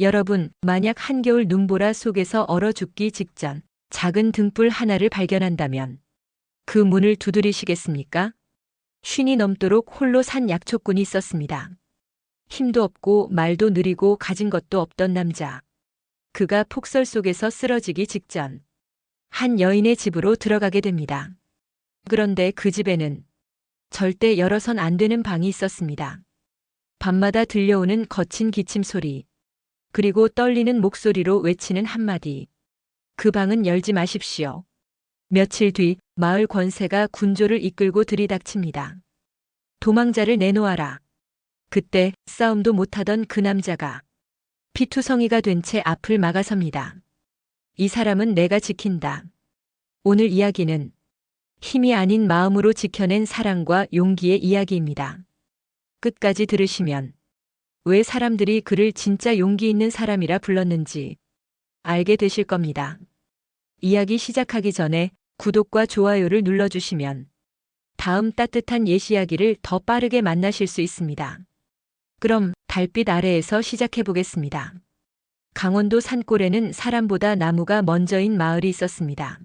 여러분, 만약 한겨울 눈보라 속에서 얼어 죽기 직전 작은 등불 하나를 발견한다면 그 문을 두드리시겠습니까? 쉰이 넘도록 홀로 산 약초꾼이 있었습니다. 힘도 없고 말도 느리고 가진 것도 없던 남자. 그가 폭설 속에서 쓰러지기 직전 한 여인의 집으로 들어가게 됩니다. 그런데 그 집에는 절대 열어선 안 되는 방이 있었습니다. 밤마다 들려오는 거친 기침 소리, 그리고 떨리는 목소리로 외치는 한마디. 그 방은 열지 마십시오. 며칠 뒤 마을 권세가 군조를 이끌고 들이닥칩니다. 도망자를 내놓아라. 그때 싸움도 못하던 그 남자가 피투성이가 된 채 앞을 막아섭니다. 이 사람은 내가 지킨다. 오늘 이야기는 힘이 아닌 마음으로 지켜낸 사랑과 용기의 이야기입니다. 끝까지 들으시면 왜 사람들이 그를 진짜 용기 있는 사람이라 불렀는지 알게 되실 겁니다. 이야기 시작하기 전에 구독과 좋아요를 눌러주시면 다음 따뜻한 예시 이야기를 더 빠르게 만나실 수 있습니다. 그럼 달빛 아래에서 시작해 보겠습니다. 강원도 산골에는 사람보다 나무가 먼저인 마을이 있었습니다.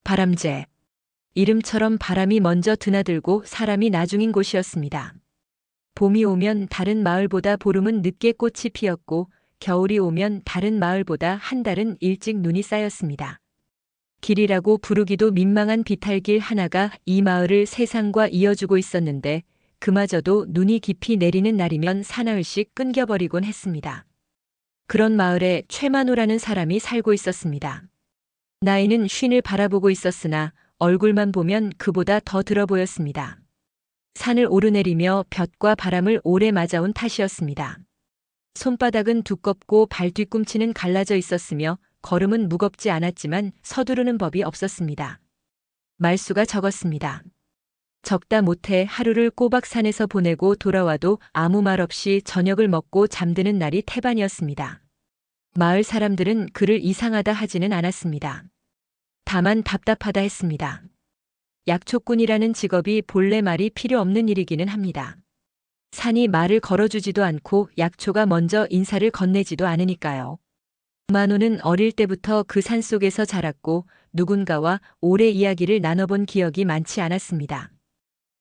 바람제. 이름처럼 바람이 먼저 드나들고 사람이 나중인 곳이었습니다. 봄이 오면 다른 마을보다 보름은 늦게 꽃이 피었고 겨울이 오면 다른 마을보다 한 달은 일찍 눈이 쌓였습니다. 길이라고 부르기도 민망한 비탈길 하나가 이 마을을 세상과 이어주고 있었는데 그마저도 눈이 깊이 내리는 날이면 사나흘씩 끊겨버리곤 했습니다. 그런 마을에 최만호라는 사람이 살고 있었습니다. 나이는 쉰을 바라보고 있었으나 얼굴만 보면 그보다 더 들어 보였습니다. 산을 오르내리며 볕과 바람을 오래 맞아온 탓이었습니다. 손바닥은 두껍고 발 뒤꿈치는 갈라져 있었으며 걸음은 무겁지 않았지만 서두르는 법이 없었습니다. 말수가 적었습니다. 적다 못해 하루를 꼬박 산에서 보내고 돌아와도 아무 말 없이 저녁을 먹고 잠드는 날이 태반이었습니다. 마을 사람들은 그를 이상하다 하지는 않았습니다. 다만 답답하다 했습니다. 약초꾼이라는 직업이 본래 말이 필요 없는 일이기는 합니다. 산이 말을 걸어주지도 않고 약초가 먼저 인사를 건네지도 않으니까요. 만호는 어릴 때부터 그 산속에서 자랐고 누군가와 오래 이야기를 나눠본 기억이 많지 않았습니다.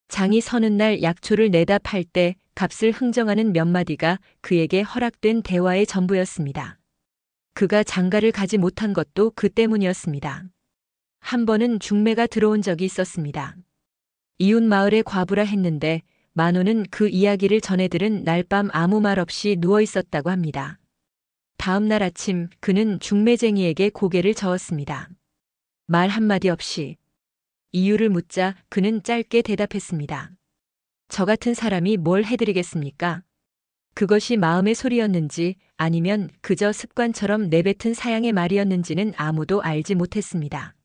장이 서는 날 약초를 내다 팔 때 값을 흥정하는 몇 마디가 그에게 허락된 대화의 전부였습니다. 그가 장가를 가지 못한 것도 그 때문이었습니다. 한 번은 중매가 들어온 적이 있었습니다. 이웃 마을의 과부라 했는데 만호는 그 이야기를 전해 들은 날 밤 아무 말 없이 누워 있었다고 합니다. 다음 날 아침 그는 중매쟁이에게 고개를 저었습니다. 말 한마디 없이. 이유를 묻자 그는 짧게 대답했습니다. 저 같은 사람이 뭘 해드리겠습니까? 그것이 마음의 소리였는지 아니면 그저 습관처럼 내뱉은 사양의 말이었는지는 아무도 알지 못했습니다.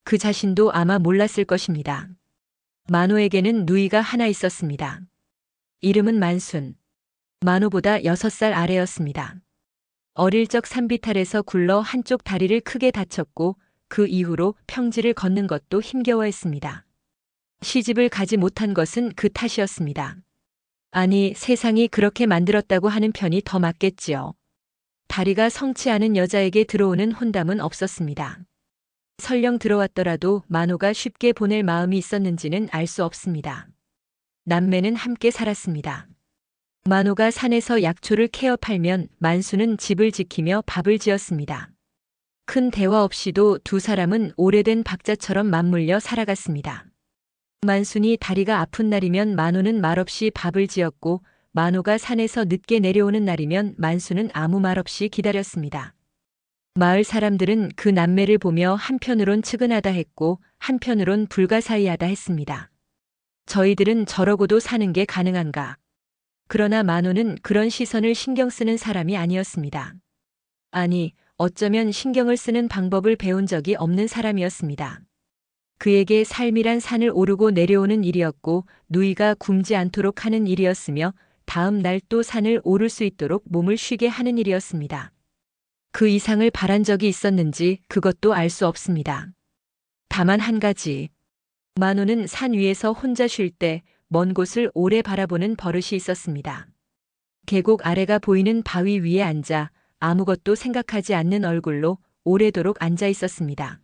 그 자신도 아마 몰랐을 것입니다. 만호에게는 누이가 하나 있었습니다. 이름은 만순. 만호보다 6살 아래였습니다. 어릴 적 산비탈에서 굴러 한쪽 다리를 크게 다쳤고 그 이후로 평지를 걷는 것도 힘겨워했습니다. 시집을 가지 못한 것은 그 탓이었습니다. 아니, 세상이 그렇게 만들었다고 하는 편이 더 맞겠지요. 다리가 성치 않은 여자에게 들어오는 혼담은 없었습니다. 설령 들어왔더라도 만호가 쉽게 보낼 마음이 있었는지는 알 수 없습니다. 남매는 함께 살았습니다. 만호가 산에서 약초를 캐어 팔면 만수는 집을 지키며 밥을 지었습니다. 큰 대화 없이도 두 사람은 오래된 박자처럼 맞물려 살아갔습니다. 만순이 다리가 아픈 날이면 만호는 말없이 밥을 지었고 만호가 산에서 늦게 내려오는 날이면 만수는 아무 말 없이 기다렸습니다. 마을 사람들은 그 남매를 보며 한편으론 측은하다 했고 한편으론 불가사의하다 했습니다. 저희들은 저러고도 사는 게 가능한가? 그러나 만호는 그런 시선을 신경 쓰는 사람이 아니었습니다. 아니, 어쩌면 신경을 쓰는 방법을 배운 적이 없는 사람이었습니다. 그에게 삶이란 산을 오르고 내려오는 일이었고 누이가 굶지 않도록 하는 일이었으며 다음 날 또 산을 오를 수 있도록 몸을 쉬게 하는 일이었습니다. 그 이상을 바란 적이 있었는지 그것도 알 수 없습니다. 다만 한 가지. 만호는 산 위에서 혼자 쉴 때 먼 곳을 오래 바라보는 버릇이 있었습니다. 계곡 아래가 보이는 바위 위에 앉아 아무것도 생각하지 않는 얼굴로 오래도록 앉아 있었습니다.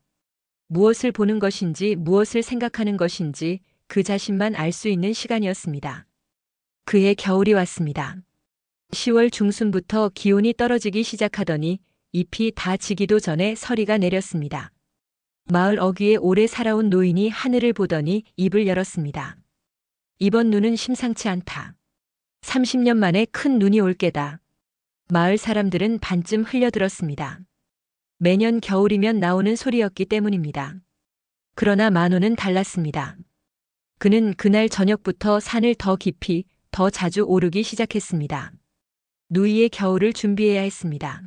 무엇을 보는 것인지 무엇을 생각하는 것인지 그 자신만 알 수 있는 시간이었습니다. 그해 겨울이 왔습니다. 10월 중순부터 기온이 떨어지기 시작하더니 잎이 다 지기도 전에 서리가 내렸습니다. 마을 어귀에 오래 살아온 노인이 하늘을 보더니 입을 열었습니다. 이번 눈은 심상치 않다. 30년 만에 큰 눈이 올 게다. 마을 사람들은 반쯤 흘려들었습니다. 매년 겨울이면 나오는 소리였기 때문입니다. 그러나 만호는 달랐습니다. 그는 그날 저녁부터 산을 더 깊이, 더 자주 오르기 시작했습니다. 누이의 겨울을 준비해야 했습니다.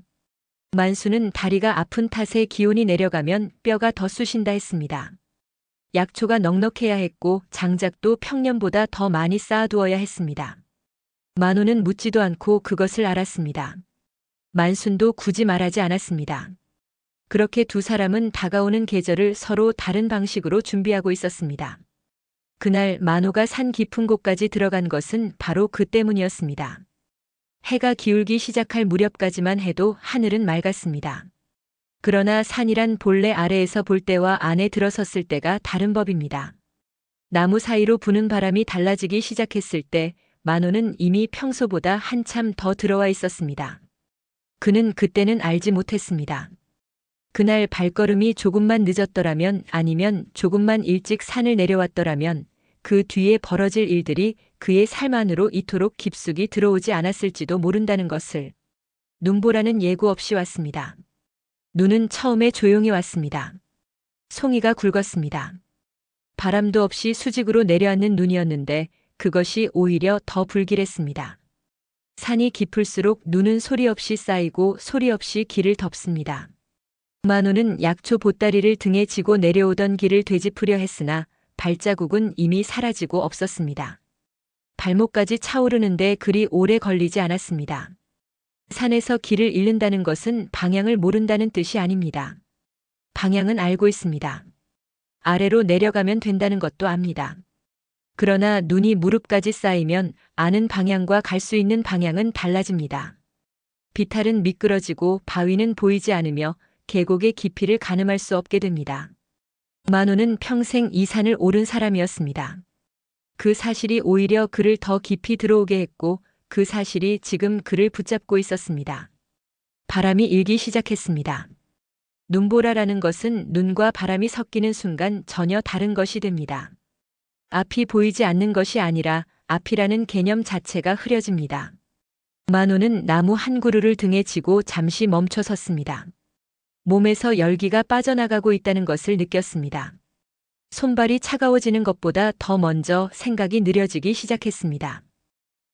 만수는 다리가 아픈 탓에 기온이 내려가면 뼈가 더 쑤신다 했습니다. 약초가 넉넉해야 했고 장작도 평년보다 더 많이 쌓아두어야 했습니다. 만호는 묻지도 않고 그것을 알았습니다. 만순도 굳이 말하지 않았습니다. 그렇게 두 사람은 다가오는 계절을 서로 다른 방식으로 준비하고 있었습니다. 그날 만호가 산 깊은 곳까지 들어간 것은 바로 그 때문이었습니다. 해가 기울기 시작할 무렵까지만 해도 하늘은 맑았습니다. 그러나 산이란 본래 아래에서 볼 때와 안에 들어섰을 때가 다른 법입니다. 나무 사이로 부는 바람이 달라지기 시작했을 때 만호는 이미 평소보다 한참 더 들어와 있었습니다. 그는 그때는 알지 못했습니다. 그날 발걸음이 조금만 늦었더라면 아니면 조금만 일찍 산을 내려왔더라면 그 뒤에 벌어질 일들이 그의 삶 안으로 이토록 깊숙이 들어오지 않았을지도 모른다는 것을. 눈보라는 예고 없이 왔습니다. 눈은 처음에 조용히 왔습니다. 송이가 굵었습니다. 바람도 없이 수직으로 내려앉는 눈이었는데 그것이 오히려 더 불길했습니다. 산이 깊을수록 눈은 소리 없이 쌓이고 소리 없이 길을 덮습니다. 만호는 약초 보따리를 등에 지고 내려오던 길을 되짚으려 했으나 발자국은 이미 사라지고 없었습니다. 발목까지 차오르는데 그리 오래 걸리지 않았습니다. 산에서 길을 잃는다는 것은 방향을 모른다는 뜻이 아닙니다. 방향은 알고 있습니다. 아래로 내려가면 된다는 것도 압니다. 그러나 눈이 무릎까지 쌓이면 아는 방향과 갈 수 있는 방향은 달라집니다. 비탈은 미끄러지고 바위는 보이지 않으며 계곡의 깊이를 가늠할 수 없게 됩니다. 만호는 평생 이 산을 오른 사람이었습니다. 그 사실이 오히려 그를 더 깊이 들어오게 했고 그 사실이 지금 그를 붙잡고 있었습니다. 바람이 일기 시작했습니다. 눈보라라는 것은 눈과 바람이 섞이는 순간 전혀 다른 것이 됩니다. 앞이 보이지 않는 것이 아니라 앞이라는 개념 자체가 흐려집니다. 만호는 나무 한 그루를 등에 지고 잠시 멈춰 섰습니다. 몸에서 열기가 빠져나가고 있다는 것을 느꼈습니다. 손발이 차가워지는 것보다 더 먼저 생각이 느려지기 시작했습니다.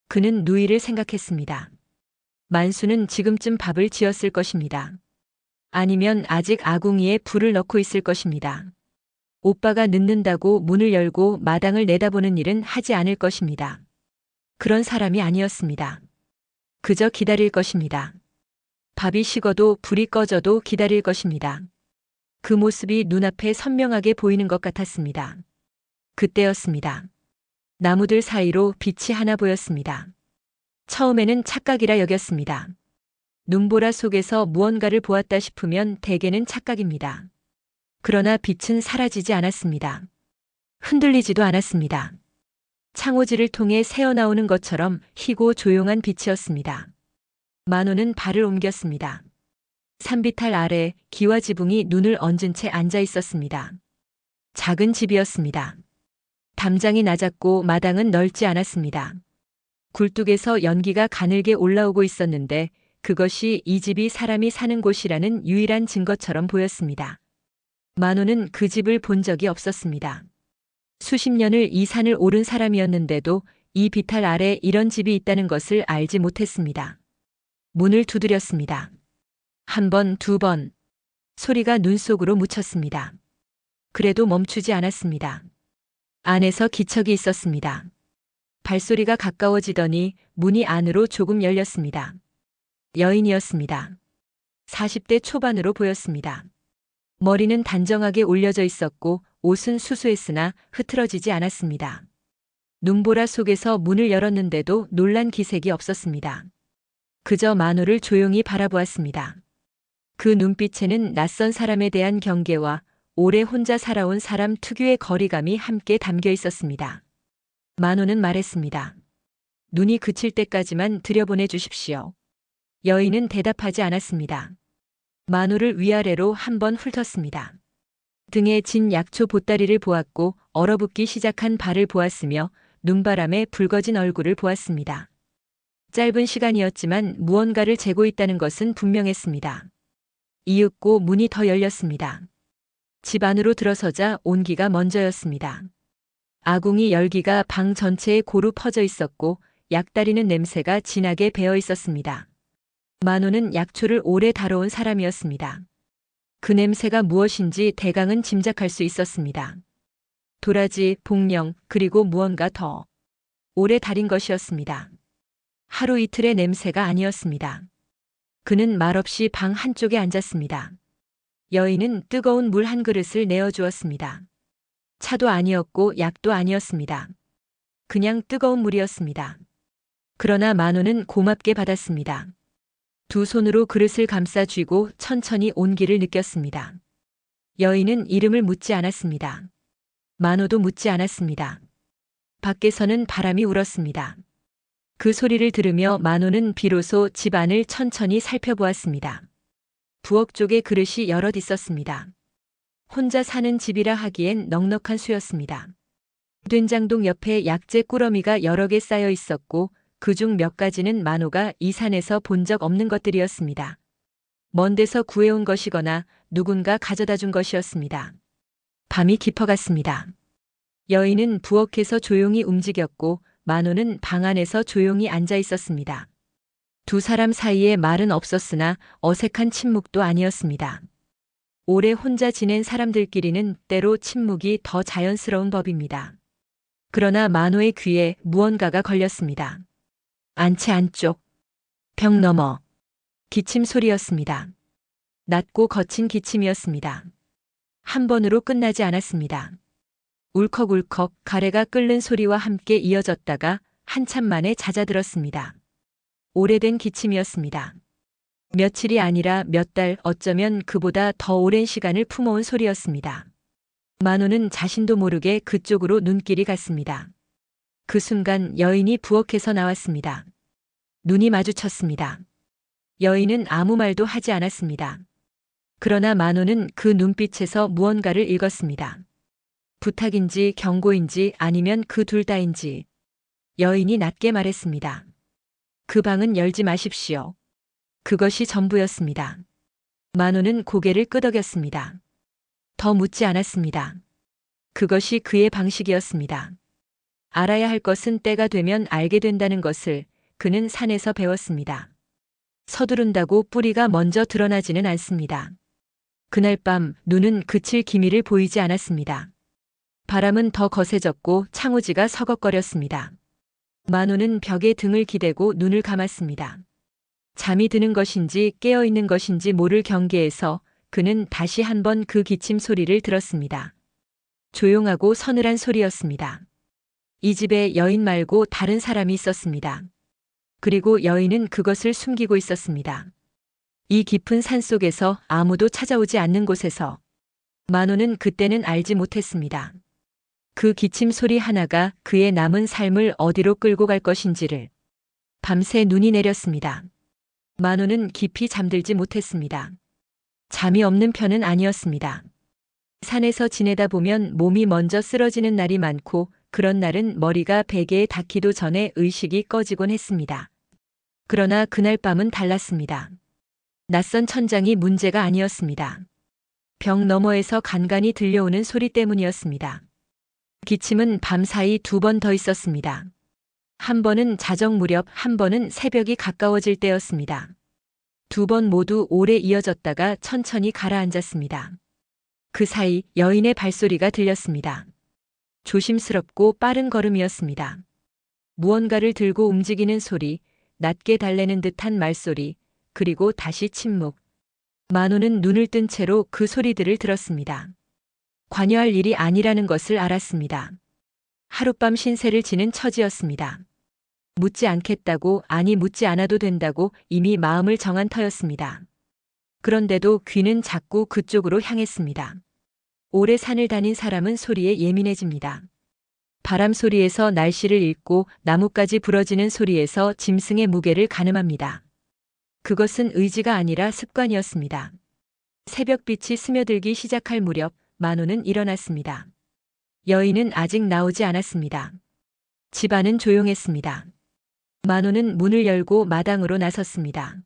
그는 누이를 생각했습니다. 만수는 지금쯤 밥을 지었을 것입니다. 아니면 아직 아궁이에 불을 넣고 있을 것입니다. 오빠가 늦는다고 문을 열고 마당을 내다보는 일은 하지 않을 것입니다. 그런 사람이 아니었습니다. 그저 기다릴 것입니다. 밥이 식어도 불이 꺼져도 기다릴 것입니다. 그 모습이 눈앞에 선명하게 보이는 것 같았습니다. 그때였습니다. 나무들 사이로 빛이 하나 보였습니다. 처음에는 착각이라 여겼습니다. 눈보라 속에서 무언가를 보았다 싶으면 대개는 착각입니다. 그러나 빛은 사라지지 않았습니다. 흔들리지도 않았습니다. 창호지를 통해 새어나오는 것처럼 희고 조용한 빛이었습니다. 만호는 발을 옮겼습니다. 산비탈 아래 기와 지붕이 눈을 얹은 채 앉아 있었습니다. 작은 집이었습니다. 담장이 낮았고 마당은 넓지 않았습니다. 굴뚝에서 연기가 가늘게 올라오고 있었는데 그것이 이 집이 사람이 사는 곳이라는 유일한 증거처럼 보였습니다. 만호는 그 집을 본 적이 없었습니다. 수십 년을 이 산을 오른 사람이었는데도 이 비탈 아래 이런 집이 있다는 것을 알지 못했습니다. 문을 두드렸습니다. 한 번, 두 번. 소리가 눈 속으로 묻혔습니다. 그래도 멈추지 않았습니다. 안에서 기척이 있었습니다. 발소리가 가까워지더니 문이 안으로 조금 열렸습니다. 여인이었습니다. 40대 초반으로 보였습니다. 머리는 단정하게 올려져 있었고 옷은 수수했으나 흐트러지지 않았습니다. 눈보라 속에서 문을 열었는데도 놀란 기색이 없었습니다. 그저 만호를 조용히 바라보았습니다. 그 눈빛에는 낯선 사람에 대한 경계와 오래 혼자 살아온 사람 특유의 거리감이 함께 담겨 있었습니다. 만호는 말했습니다. 눈이 그칠 때까지만 들여보내 주십시오. 여인은 대답하지 않았습니다. 만호를 위아래로 한번 훑었습니다. 등에 진 약초 보따리를 보았고 얼어붙기 시작한 발을 보았으며 눈바람에 붉어진 얼굴을 보았습니다. 짧은 시간이었지만 무언가를 재고 있다는 것은 분명했습니다. 이윽고 문이 더 열렸습니다. 집 안으로 들어서자 온기가 먼저였습니다. 아궁이 열기가 방 전체에 고루 퍼져 있었고 약다리는 냄새가 진하게 배어 있었습니다. 만호는 약초를 오래 다뤄온 사람이었습니다. 그 냄새가 무엇인지 대강은 짐작할 수 있었습니다. 도라지, 복령, 그리고 무언가 더 오래 달인 것이었습니다. 하루 이틀의 냄새가 아니었습니다. 그는 말없이 방 한쪽에 앉았습니다. 여인은 뜨거운 물 한 그릇을 내어주었습니다. 차도 아니었고 약도 아니었습니다. 그냥 뜨거운 물이었습니다. 그러나 만호는 고맙게 받았습니다. 두 손으로 그릇을 감싸 쥐고 천천히 온기를 느꼈습니다. 여인은 이름을 묻지 않았습니다. 만호도 묻지 않았습니다. 밖에서는 바람이 울었습니다. 그 소리를 들으며 만호는 비로소 집 안을 천천히 살펴보았습니다. 부엌 쪽에 그릇이 여럿 있었습니다. 혼자 사는 집이라 하기엔 넉넉한 수였습니다. 된장동 옆에 약재 꾸러미가 여러 개 쌓여 있었고 그중 몇 가지는 만호가 이 산에서 본 적 없는 것들이었습니다. 먼 데서 구해온 것이거나 누군가 가져다 준 것이었습니다. 밤이 깊어갔습니다. 여인은 부엌에서 조용히 움직였고 만호는 방 안에서 조용히 앉아 있었습니다. 두 사람 사이에 말은 없었으나 어색한 침묵도 아니었습니다. 오래 혼자 지낸 사람들끼리는 때로 침묵이 더 자연스러운 법입니다. 그러나 만호의 귀에 무언가가 걸렸습니다. 안채 안쪽, 벽 너머, 기침 소리였습니다. 낮고 거친 기침이었습니다. 한 번으로 끝나지 않았습니다. 울컥울컥 가래가 끓는 소리와 함께 이어졌다가 한참 만에 잦아들었습니다. 오래된 기침이었습니다. 며칠이 아니라 몇 달, 어쩌면 그보다 더 오랜 시간을 품어온 소리였습니다. 만호는 자신도 모르게 그쪽으로 눈길이 갔습니다. 그 순간 여인이 부엌에서 나왔습니다. 눈이 마주쳤습니다. 여인은 아무 말도 하지 않았습니다. 그러나 만호는 그 눈빛에서 무언가를 읽었습니다. 부탁인지 경고인지 아니면 그 둘 다인지. 여인이 낮게 말했습니다. 그 방은 열지 마십시오. 그것이 전부였습니다. 만호는 고개를 끄덕였습니다. 더 묻지 않았습니다. 그것이 그의 방식이었습니다. 알아야 할 것은 때가 되면 알게 된다는 것을 그는 산에서 배웠습니다. 서두른다고 뿌리가 먼저 드러나지는 않습니다. 그날 밤 눈은 그칠 기미를 보이지 않았습니다. 바람은 더 거세졌고 창호지가 서걱거렸습니다. 만호는 벽에 등을 기대고 눈을 감았습니다. 잠이 드는 것인지 깨어있는 것인지 모를 경계에서 그는 다시 한번 그 기침 소리를 들었습니다. 조용하고 서늘한 소리였습니다. 이 집에 여인 말고 다른 사람이 있었습니다. 그리고 여인은 그것을 숨기고 있었습니다. 이 깊은 산 속에서 아무도 찾아오지 않는 곳에서 만호는 그때는 알지 못했습니다. 그 기침 소리 하나가 그의 남은 삶을 어디로 끌고 갈 것인지를. 밤새 눈이 내렸습니다. 만호는 깊이 잠들지 못했습니다. 잠이 없는 편은 아니었습니다. 산에서 지내다 보면 몸이 먼저 쓰러지는 날이 많고 그런 날은 머리가 베개에 닿기도 전에 의식이 꺼지곤 했습니다. 그러나 그날 밤은 달랐습니다. 낯선 천장이 문제가 아니었습니다. 벽 너머에서 간간이 들려오는 소리 때문이었습니다. 기침은 밤사이 2번 더 있었습니다. 한 번은 자정 무렵, 한 번은 새벽이 가까워질 때였습니다. 2번 모두 오래 이어졌다가 천천히 가라앉았습니다. 그 사이 여인의 발소리가 들렸습니다. 조심스럽고 빠른 걸음이었습니다. 무언가를 들고 움직이는 소리, 낮게 달래는 듯한 말소리, 그리고 다시 침묵. 만호는 눈을 뜬 채로 그 소리들을 들었습니다. 관여할 일이 아니라는 것을 알았습니다. 하룻밤 신세를 지는 처지였습니다. 묻지 않겠다고, 아니 묻지 않아도 된다고 이미 마음을 정한 터였습니다. 그런데도 귀는 자꾸 그쪽으로 향했습니다. 오래 산을 다닌 사람은 소리에 예민해집니다. 바람 소리에서 날씨를 읽고 나뭇가지 부러지는 소리에서 짐승의 무게를 가늠합니다. 그것은 의지가 아니라 습관이었습니다. 새벽빛이 스며들기 시작할 무렵 만호는 일어났습니다. 여인은 아직 나오지 않았습니다. 집안은 조용했습니다. 만호는 문을 열고 마당으로 나섰습니다.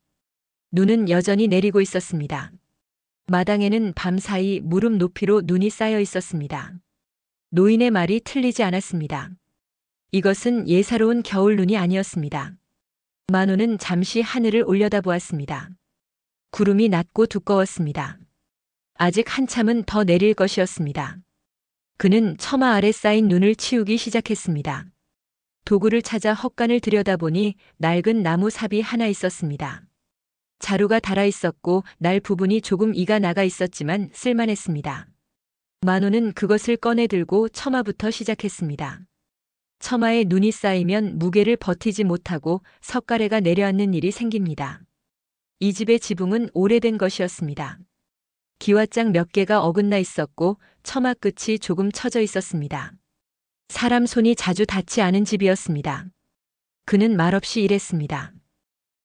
눈은 여전히 내리고 있었습니다. 마당에는 밤사이 무릎 높이로 눈이 쌓여 있었습니다. 노인의 말이 틀리지 않았습니다. 이것은 예사로운 겨울 눈이 아니었습니다. 만호는 잠시 하늘을 올려다보았습니다. 구름이 낮고 두꺼웠습니다. 아직 한참은 더 내릴 것이었습니다. 그는 처마 아래 쌓인 눈을 치우기 시작했습니다. 도구를 찾아 헛간을 들여다보니 낡은 나무 삽이 하나 있었습니다. 자루가 달아 있었고 날 부분이 조금 이가 나가 있었지만 쓸만했습니다. 만호는 그것을 꺼내 들고 처마부터 시작했습니다. 처마에 눈이 쌓이면 무게를 버티지 못하고 석가래가 내려앉는 일이 생깁니다. 이 집의 지붕은 오래된 것이었습니다. 기와장 몇 개가 어긋나 있었고 처마 끝이 조금 처져 있었습니다. 사람 손이 자주 닿지 않은 집이었습니다. 그는 말없이 일했습니다.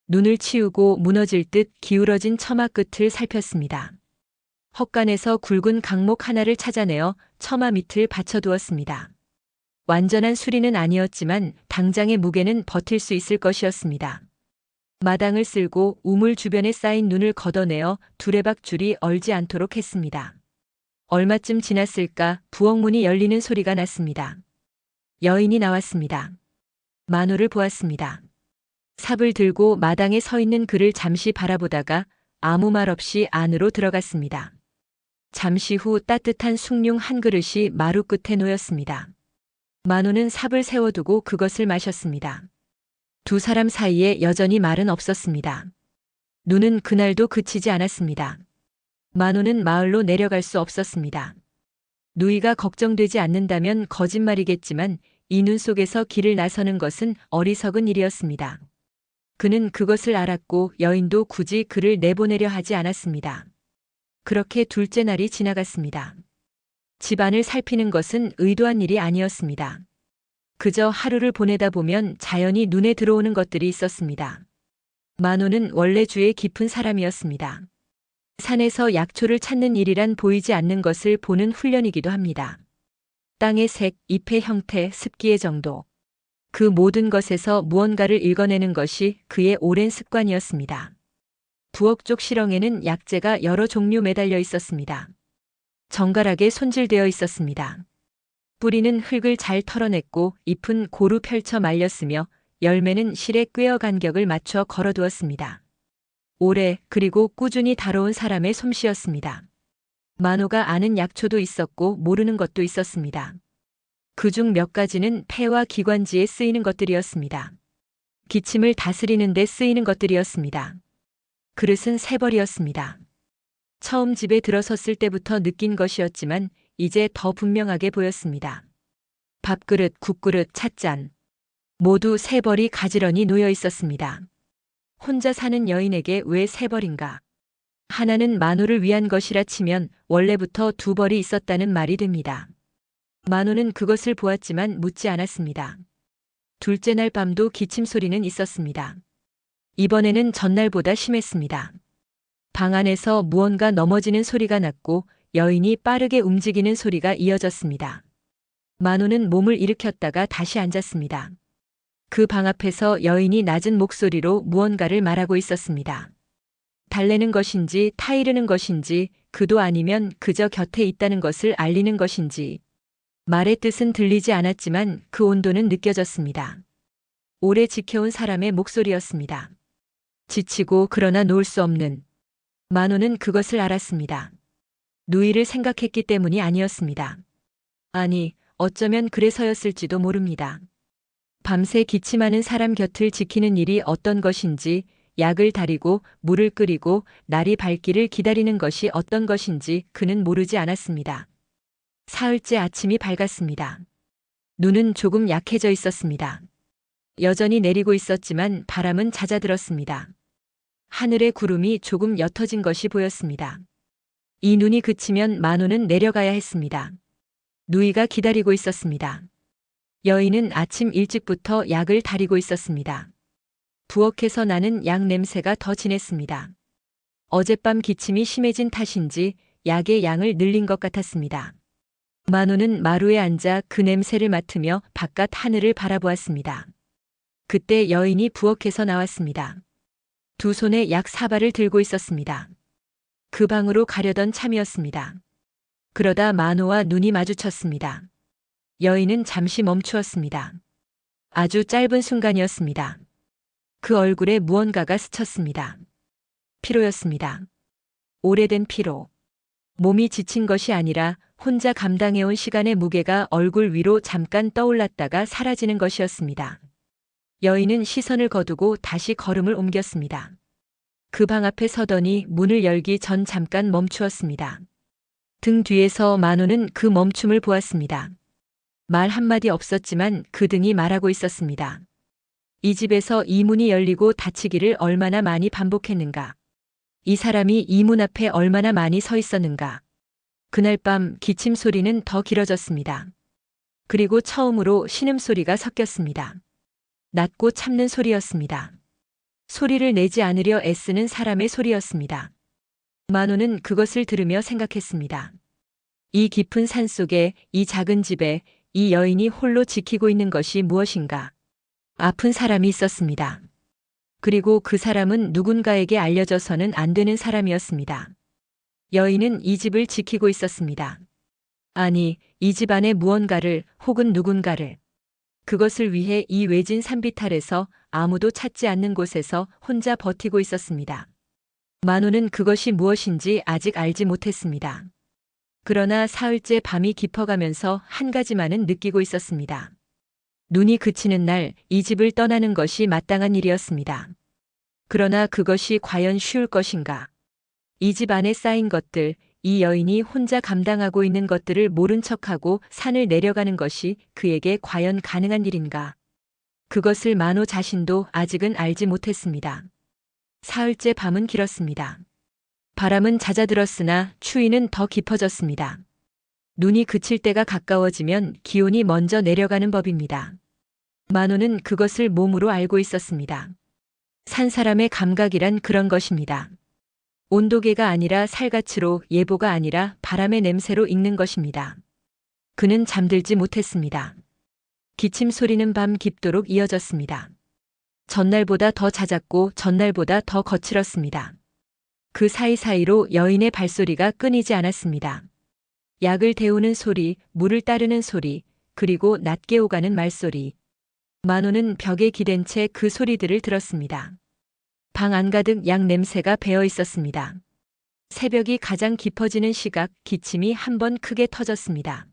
눈을 치우고 무너질 듯 기울어진 처마 끝을 살폈습니다. 헛간에서 굵은 강목 하나를 찾아내어 처마 밑을 받쳐두었습니다. 완전한 수리는 아니었지만 당장의 무게는 버틸 수 있을 것이었습니다. 마당을 쓸고 우물 주변에 쌓인 눈을 걷어내어 두레박 줄이 얼지 않도록 했습니다. 얼마쯤 지났을까 부엌문이 열리는 소리가 났습니다. 여인이 나왔습니다. 만호를 보았습니다. 삽을 들고 마당에 서 있는 그를 잠시 바라보다가 아무 말 없이 안으로 들어갔습니다. 잠시 후 따뜻한 숭늉 한 그릇이 마루 끝에 놓였습니다. 만호는 삽을 세워두고 그것을 마셨습니다. 두 사람 사이에 여전히 말은 없었습니다. 눈은 그날도 그치지 않았습니다. 만호는 마을로 내려갈 수 없었습니다. 누이가 걱정되지 않는다면 거짓말이겠지만 이 눈 속에서 길을 나서는 것은 어리석은 일이었습니다. 그는 그것을 알았고 여인도 굳이 그를 내보내려 하지 않았습니다. 그렇게 둘째 날이 지나갔습니다. 집안을 살피는 것은 의도한 일이 아니었습니다. 그저 하루를 보내다 보면 자연히 눈에 들어오는 것들이 있었습니다. 만호는 원래 주에 깊은 사람이었습니다. 산에서 약초를 찾는 일이란 보이지 않는 것을 보는 훈련이기도 합니다. 땅의 색, 잎의 형태, 습기의 정도. 그 모든 것에서 무언가를 읽어내는 것이 그의 오랜 습관이었습니다. 부엌 쪽 시렁에는 약재가 여러 종류 매달려 있었습니다. 정갈하게 손질되어 있었습니다. 뿌리는 흙을 잘 털어냈고 잎은 고루 펼쳐 말렸으며 열매는 실에 꿰어 간격을 맞춰 걸어두었습니다. 오래 그리고 꾸준히 다뤄온 사람의 솜씨였습니다. 만호가 아는 약초도 있었고 모르는 것도 있었습니다. 그중 몇 가지는 폐와 기관지에 쓰이는 것들이었습니다. 기침을 다스리는 데 쓰이는 것들이었습니다. 그릇은 새벌이었습니다. 처음 집에 들어섰을 때부터 느낀 것이었지만 이제 더 분명하게 보였습니다. 밥그릇, 국그릇, 찻잔 모두 새벌이 가지런히 놓여 있었습니다. 혼자 사는 여인에게 왜 새벌인가? 하나는 만호를 위한 것이라 치면 원래부터 두 벌이 있었다는 말이 됩니다. 만호는 그것을 보았지만 묻지 않았습니다. 둘째 날 밤도 기침 소리는 있었습니다. 이번에는 전날보다 심했습니다. 방 안에서 무언가 넘어지는 소리가 났고 여인이 빠르게 움직이는 소리가 이어졌습니다. 만호는 몸을 일으켰다가 다시 앉았습니다. 그 방 앞에서 여인이 낮은 목소리로 무언가를 말하고 있었습니다. 달래는 것인지 타이르는 것인지 그도 아니면 그저 곁에 있다는 것을 알리는 것인지 말의 뜻은 들리지 않았지만 그 온도는 느껴졌습니다. 오래 지켜온 사람의 목소리였습니다. 지치고 그러나 놓을 수 없는. 만호는 그것을 알았습니다. 누이를 생각했기 때문이 아니었습니다. 아니, 어쩌면 그래서였을지도 모릅니다. 밤새 기침하는 사람 곁을 지키는 일이 어떤 것인지, 약을 다리고 물을 끓이고 날이 밝기를 기다리는 것이 어떤 것인지 그는 모르지 않았습니다. 사흘째 아침이 밝았습니다. 눈은 조금 약해져 있었습니다. 여전히 내리고 있었지만 바람은 잦아들었습니다. 하늘의 구름이 조금 옅어진 것이 보였습니다. 이 눈이 그치면 만호는 내려가야 했습니다. 누이가 기다리고 있었습니다. 여인은 아침 일찍부터 약을 다리고 있었습니다. 부엌에서 나는 약 냄새가 더 진했습니다. 어젯밤 기침이 심해진 탓인지 약의 양을 늘린 것 같았습니다. 만호는 마루에 앉아 그 냄새를 맡으며 바깥 하늘을 바라보았습니다. 그때 여인이 부엌에서 나왔습니다. 두 손에 약 사발을 들고 있었습니다. 그 방으로 가려던 참이었습니다. 그러다 만호와 눈이 마주쳤습니다. 여인은 잠시 멈추었습니다. 아주 짧은 순간이었습니다. 그 얼굴에 무언가가 스쳤습니다. 피로였습니다. 오래된 피로. 몸이 지친 것이 아니라 혼자 감당해온 시간의 무게가 얼굴 위로 잠깐 떠올랐다가 사라지는 것이었습니다. 여인은 시선을 거두고 다시 걸음을 옮겼습니다. 그 방 앞에 서더니 문을 열기 전 잠깐 멈추었습니다. 등 뒤에서 만호는 그 멈춤을 보았습니다. 말 한마디 없었지만 그 등이 말하고 있었습니다. 이 집에서 이 문이 열리고 닫히기를 얼마나 많이 반복했는가. 이 사람이 이 문 앞에 얼마나 많이 서 있었는가. 그날 밤 기침 소리는 더 길어졌습니다. 그리고 처음으로 신음소리가 섞였습니다. 낮고 참는 소리였습니다. 소리를 내지 않으려 애쓰는 사람의 소리였습니다. 만호는 그것을 들으며 생각했습니다. 이 깊은 산 속에 이 작은 집에 이 여인이 홀로 지키고 있는 것이 무엇인가. 아픈 사람이 있었습니다. 그리고 그 사람은 누군가에게 알려져서는 안 되는 사람이었습니다. 여인은 이 집을 지키고 있었습니다. 아니, 이 집 안에 무언가를 혹은 누군가를. 그것을 위해 이 외진 산비탈에서 아무도 찾지 않는 곳에서 혼자 버티고 있었습니다. 만호는 그것이 무엇인지 아직 알지 못했습니다. 그러나 사흘째 밤이 깊어가면서 한 가지만은 느끼고 있었습니다. 눈이 그치는 날 이 집을 떠나는 것이 마땅한 일이었습니다. 그러나 그것이 과연 쉬울 것인가? 이 집 안에 쌓인 것들, 이 여인이 혼자 감당하고 있는 것들을 모른 척하고 산을 내려가는 것이 그에게 과연 가능한 일인가? 그것을 만호 자신도 아직은 알지 못했습니다. 사흘째 밤은 길었습니다. 바람은 잦아들었으나 추위는 더 깊어졌습니다. 눈이 그칠 때가 가까워지면 기온이 먼저 내려가는 법입니다. 만호는 그것을 몸으로 알고 있었습니다. 산 사람의 감각이란 그런 것입니다. 온도계가 아니라 살갗으로, 예보가 아니라 바람의 냄새로 읽는 것입니다. 그는 잠들지 못했습니다. 기침 소리는 밤 깊도록 이어졌습니다. 전날보다 더 잦았고 전날보다 더 거칠었습니다. 그 사이사이로 여인의 발소리가 끊이지 않았습니다. 약을 데우는 소리, 물을 따르는 소리, 그리고 낮게 오가는 말소리. 만호는 벽에 기댄 채 그 소리들을 들었습니다. 방 안가득 약 냄새가 배어 있었습니다. 새벽이 가장 깊어지는 시각 기침이 한 번 크게 터졌습니다.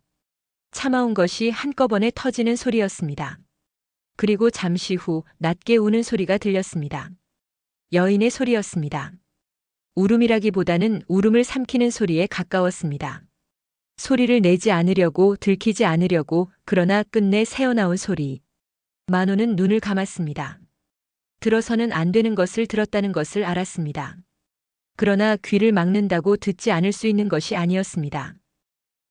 참아온 것이 한꺼번에 터지는 소리였습니다. 그리고 잠시 후 낮게 우는 소리가 들렸습니다. 여인의 소리였습니다. 울음이라기보다는 울음을 삼키는 소리에 가까웠습니다. 소리를 내지 않으려고 들키지 않으려고 그러나 끝내 새어나온 소리. 만호는 눈을 감았습니다. 들어서는 안 되는 것을 들었다는 것을 알았습니다. 그러나 귀를 막는다고 듣지 않을 수 있는 것이 아니었습니다.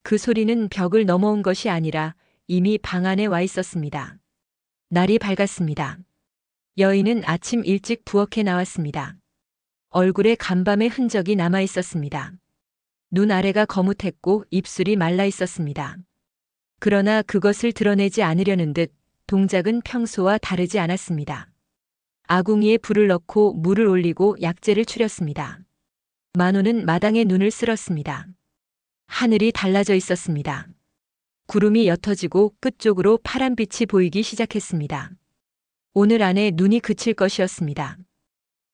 그 소리는 벽을 넘어온 것이 아니라 이미 방 안에 와 있었습니다. 날이 밝았습니다. 여인은 아침 일찍 부엌에 나왔습니다. 얼굴에 간밤의 흔적이 남아 있었습니다. 눈 아래가 거뭇했고 입술이 말라 있었습니다. 그러나 그것을 드러내지 않으려는 듯 동작은 평소와 다르지 않았습니다. 아궁이에 불을 넣고 물을 올리고 약재를 추렸습니다. 만호는 마당에 눈을 쓸었습니다. 하늘이 달라져 있었습니다. 구름이 옅어지고 끝쪽으로 파란빛이 보이기 시작했습니다. 오늘 안에 눈이 그칠 것이었습니다.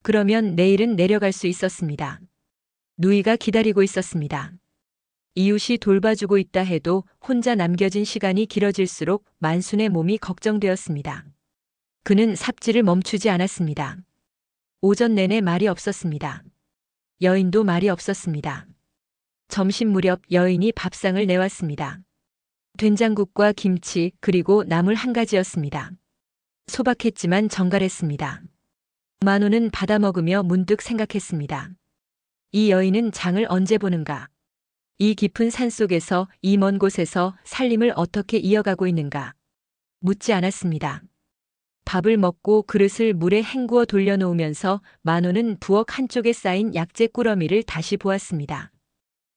그러면 내일은 내려갈 수 있었습니다. 누이가 기다리고 있었습니다. 이웃이 돌봐주고 있다 해도 혼자 남겨진 시간이 길어질수록 만순의 몸이 걱정되었습니다. 그는 삽질을 멈추지 않았습니다. 오전 내내 말이 없었습니다. 여인도 말이 없었습니다. 점심 무렵 여인이 밥상을 내왔습니다. 된장국과 김치 그리고 나물 한 가지였습니다. 소박했지만 정갈했습니다. 만호는 받아먹으며 문득 생각했습니다. 이 여인은 장을 언제 보는가? 이 깊은 산속에서, 이 먼 곳에서 살림을 어떻게 이어가고 있는가? 묻지 않았습니다. 밥을 먹고 그릇을 물에 헹구어 돌려놓으면서 만호는 부엌 한쪽에 쌓인 약재 꾸러미를 다시 보았습니다.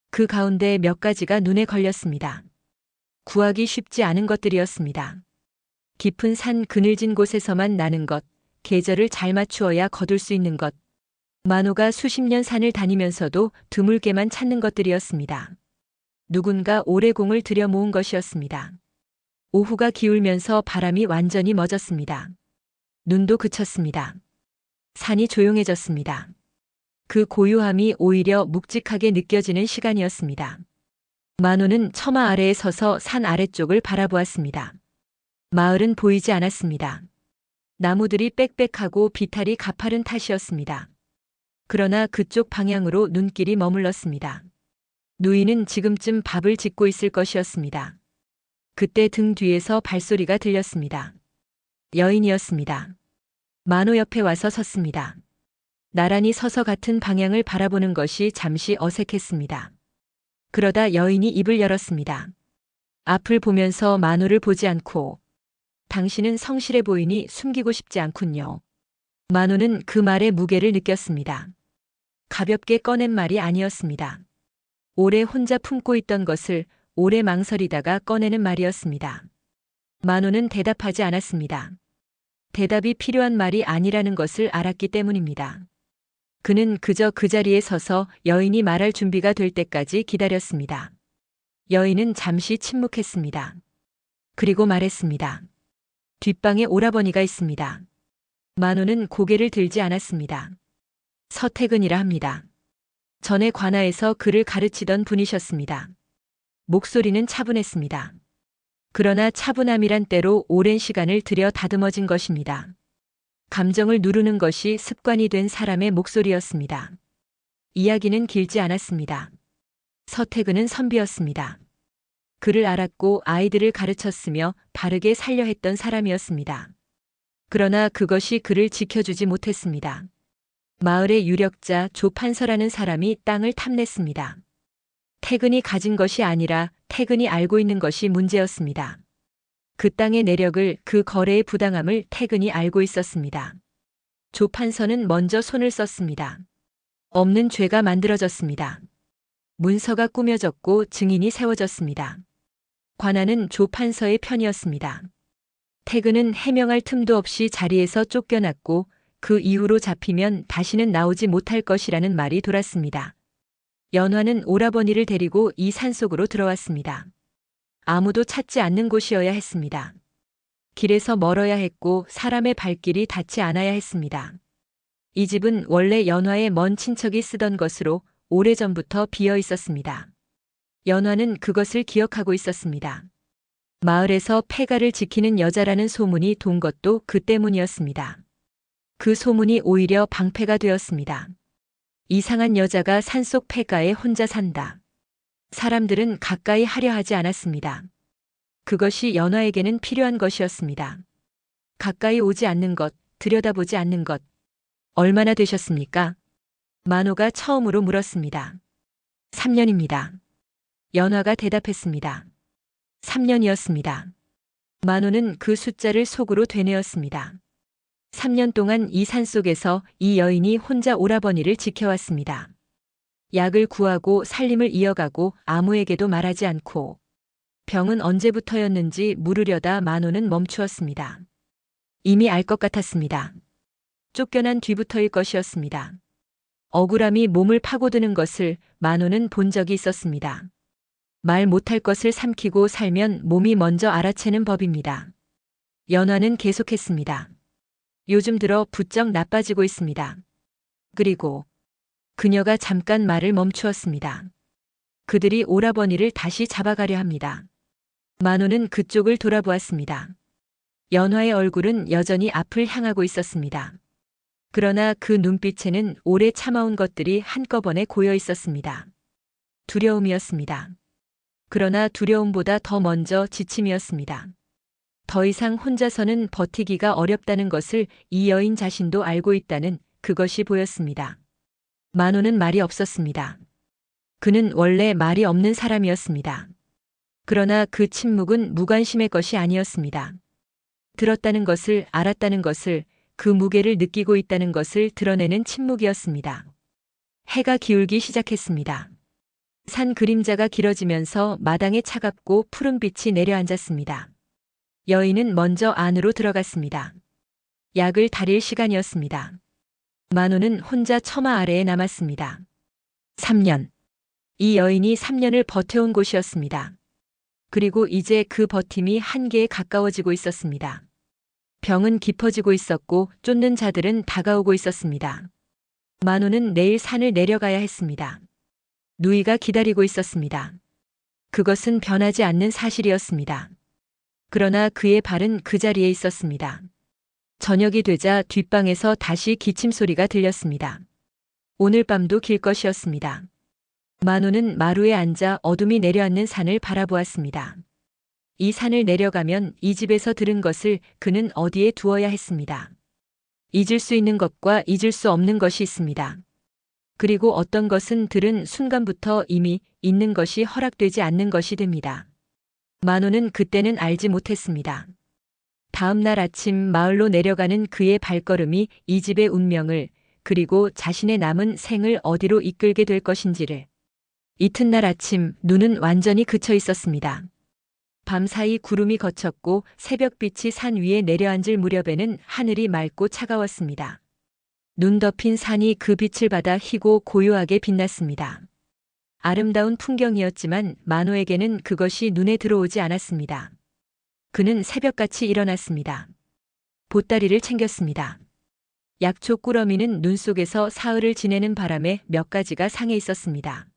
그 가운데 몇 가지가 눈에 걸렸습니다. 구하기 쉽지 않은 것들이었습니다. 깊은 산 그늘진 곳에서만 나는 것, 계절을 잘 맞추어야 거둘 수 있는 것, 만호가 수십 년 산을 다니면서도 드물게만 찾는 것들이었습니다. 누군가 오래 공을 들여 모은 것이었습니다. 오후가 기울면서 바람이 완전히 멎었습니다. 눈도 그쳤습니다. 산이 조용해졌습니다. 그 고요함이 오히려 묵직하게 느껴지는 시간이었습니다. 만호는 처마 아래에 서서 산 아래쪽을 바라보았습니다. 마을은 보이지 않았습니다. 나무들이 빽빽하고 비탈이 가파른 탓이었습니다. 그러나 그쪽 방향으로 눈길이 머물렀습니다. 누이는 지금쯤 밥을 짓고 있을 것이었습니다. 그때 등 뒤에서 발소리가 들렸습니다. 여인이었습니다. 만호 옆에 와서 섰습니다. 나란히 서서 같은 방향을 바라보는 것이 잠시 어색했습니다. 그러다 여인이 입을 열었습니다. 앞을 보면서 만호를 보지 않고 당신은 성실해 보이니 숨기고 싶지 않군요. 만호는 그 말의 무게를 느꼈습니다. 가볍게 꺼낸 말이 아니었습니다. 오래 혼자 품고 있던 것을 오래 망설이다가 꺼내는 말이었습니다. 만호는 대답하지 않았습니다. 대답이 필요한 말이 아니라는 것을 알았기 때문입니다. 그는 그저 그 자리에 서서 여인이 말할 준비가 될 때까지 기다렸습니다. 여인은 잠시 침묵했습니다. 그리고 말했습니다. 뒷방에 오라버니가 있습니다. 만호는 고개를 들지 않았습니다. 서태근이라 합니다. 전에 관아에서 그를 가르치던 분이셨습니다. 목소리는 차분했습니다. 그러나 차분함이란 때로 오랜 시간을 들여 다듬어진 것입니다. 감정을 누르는 것이 습관이 된 사람의 목소리였습니다. 이야기는 길지 않았습니다. 서태근은 선비였습니다. 그를 알았고 아이들을 가르쳤으며 바르게 살려 했던 사람이었습니다. 그러나 그것이 그를 지켜주지 못했습니다. 마을의 유력자 조판서라는 사람이 땅을 탐냈습니다. 태근이 가진 것이 아니라 태근이 알고 있는 것이 문제였습니다. 그 땅의 내력을, 그 거래의 부당함을 태근이 알고 있었습니다. 조판서는 먼저 손을 썼습니다. 없는 죄가 만들어졌습니다. 문서가 꾸며졌고 증인이 세워졌습니다. 관아는 조판서의 편이었습니다. 태근은 해명할 틈도 없이 자리에서 쫓겨났고 그 이후로 잡히면 다시는 나오지 못할 것이라는 말이 돌았습니다. 연화는 오라버니를 데리고 이 산속으로 들어왔습니다. 아무도 찾지 않는 곳이어야 했습니다. 길에서 멀어야 했고 사람의 발길이 닿지 않아야 했습니다. 이 집은 원래 연화의 먼 친척이 쓰던 것으로 오래전부터 비어 있었습니다. 연화는 그것을 기억하고 있었습니다. 마을에서 폐가를 지키는 여자라는 소문이 돈 것도 그 때문이었습니다. 그 소문이 오히려 방패가 되었습니다. 이상한 여자가 산속 폐가에 혼자 산다. 사람들은 가까이 하려 하지 않았습니다. 그것이 연화에게는 필요한 것이었습니다. 가까이 오지 않는 것, 들여다보지 않는 것. 얼마나 되셨습니까? 만호가 처음으로 물었습니다. 3년입니다. 연화가 대답했습니다. 3년이었습니다. 만호는 그 숫자를 속으로 되뇌었습니다. 3년 동안 이 산속에서 이 여인이 혼자 오라버니를 지켜왔습니다. 약을 구하고 살림을 이어가고 아무에게도 말하지 않고 병은 언제부터였는지 물으려다 만호는 멈추었습니다. 이미 알 것 같았습니다. 쫓겨난 뒤부터일 것이었습니다. 억울함이 몸을 파고드는 것을 만호는 본 적이 있었습니다. 말 못할 것을 삼키고 살면 몸이 먼저 알아채는 법입니다. 연화는 계속했습니다. 요즘 들어 부쩍 나빠지고 있습니다. 그리고 그녀가 잠깐 말을 멈추었습니다. 그들이 오라버니를 다시 잡아가려 합니다. 만호는 그쪽을 돌아보았습니다. 연화의 얼굴은 여전히 앞을 향하고 있었습니다. 그러나 그 눈빛에는 오래 참아온 것들이 한꺼번에 고여 있었습니다. 두려움이었습니다. 그러나 두려움보다 더 먼저 지침이었습니다. 더 이상 혼자서는 버티기가 어렵다는 것을 이 여인 자신도 알고 있다는 그것이 보였습니다. 만호는 말이 없었습니다. 그는 원래 말이 없는 사람이었습니다. 그러나 그 침묵은 무관심의 것이 아니었습니다. 들었다는 것을, 알았다는 것을, 그 무게를 느끼고 있다는 것을 드러내는 침묵이었습니다. 해가 기울기 시작했습니다. 산 그림자가 길어지면서 마당에 차갑고 푸른 빛이 내려앉았습니다. 여인은 먼저 안으로 들어갔습니다. 약을 다릴 시간이었습니다. 만호는 혼자 처마 아래에 남았습니다. 3년. 이 여인이 3년을 버텨온 곳이었습니다. 그리고 이제 그 버팀이 한계에 가까워지고 있었습니다. 병은 깊어지고 있었고 쫓는 자들은 다가오고 있었습니다. 만호는 내일 산을 내려가야 했습니다. 누이가 기다리고 있었습니다. 그것은 변하지 않는 사실이었습니다. 그러나 그의 발은 그 자리에 있었습니다. 저녁이 되자 뒷방에서 다시 기침 소리가 들렸습니다. 오늘 밤도 길 것이었습니다. 만호는 마루에 앉아 어둠이 내려앉는 산을 바라보았습니다. 이 산을 내려가면 이 집에서 들은 것을 그는 어디에 두어야 했습니다. 잊을 수 있는 것과 잊을 수 없는 것이 있습니다. 그리고 어떤 것은 들은 순간부터 이미 있는 것이 허락되지 않는 것이 됩니다. 만호는 그때는 알지 못했습니다. 다음 날 아침 마을로 내려가는 그의 발걸음이 이 집의 운명을, 그리고 자신의 남은 생을 어디로 이끌게 될 것인지를. 이튿날 아침 눈은 완전히 그쳐 있었습니다. 밤사이 구름이 걷혔고 새벽빛이 산 위에 내려앉을 무렵에는 하늘이 맑고 차가웠습니다. 눈 덮인 산이 그 빛을 받아 희고 고요하게 빛났습니다. 아름다운 풍경이었지만 만호에게는 그것이 눈에 들어오지 않았습니다. 그는 새벽같이 일어났습니다. 보따리를 챙겼습니다. 약초 꾸러미는 눈 속에서 사흘을 지내는 바람에 몇 가지가 상해 있었습니다.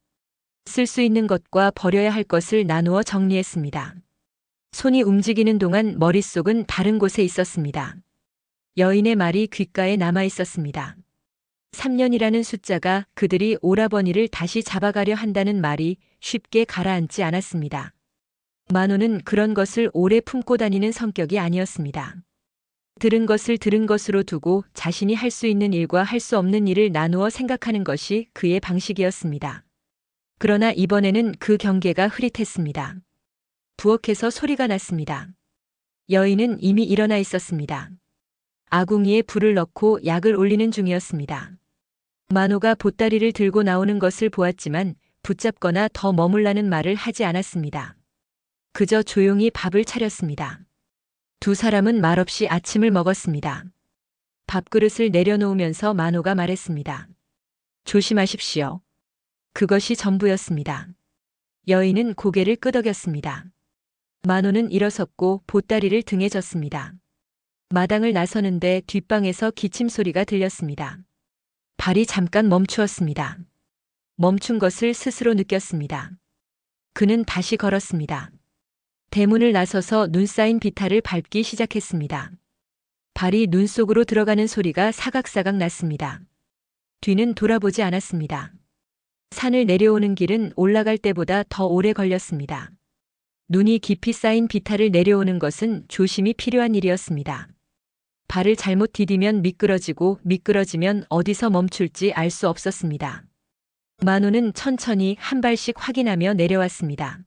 쓸 수 있는 것과 버려야 할 것을 나누어 정리했습니다. 손이 움직이는 동안 머릿속은 다른 곳에 있었습니다. 여인의 말이 귓가에 남아 있었습니다. 3년이라는 숫자가 그들이 오라버니를 다시 잡아가려 한다는 말이 쉽게 가라앉지 않았습니다. 만호는 그런 것을 오래 품고 다니는 성격이 아니었습니다. 들은 것을 들은 것으로 두고 자신이 할 수 있는 일과 할 수 없는 일을 나누어 생각하는 것이 그의 방식이었습니다. 그러나 이번에는 그 경계가 흐릿했습니다. 부엌에서 소리가 났습니다. 여인은 이미 일어나 있었습니다. 아궁이에 불을 넣고 약을 올리는 중이었습니다. 만호가 보따리를 들고 나오는 것을 보았지만 붙잡거나 더 머물라는 말을 하지 않았습니다. 그저 조용히 밥을 차렸습니다. 두 사람은 말없이 아침을 먹었습니다. 밥그릇을 내려놓으면서 만호가 말했습니다. 조심하십시오. 그것이 전부였습니다. 여인은 고개를 끄덕였습니다. 만호는 일어섰고 보따리를 등에 졌습니다. 마당을 나서는데 뒷방에서 기침 소리가 들렸습니다. 발이 잠깐 멈추었습니다. 멈춘 것을 스스로 느꼈습니다. 그는 다시 걸었습니다. 대문을 나서서 눈 쌓인 비탈을 밟기 시작했습니다. 발이 눈 속으로 들어가는 소리가 사각사각 났습니다. 뒤는 돌아보지 않았습니다. 산을 내려오는 길은 올라갈 때보다 더 오래 걸렸습니다. 눈이 깊이 쌓인 비탈을 내려오는 것은 조심이 필요한 일이었습니다. 발을 잘못 디디면 미끄러지고 미끄러지면 어디서 멈출지 알 수 없었습니다. 만호는 천천히 한 발씩 확인하며 내려왔습니다.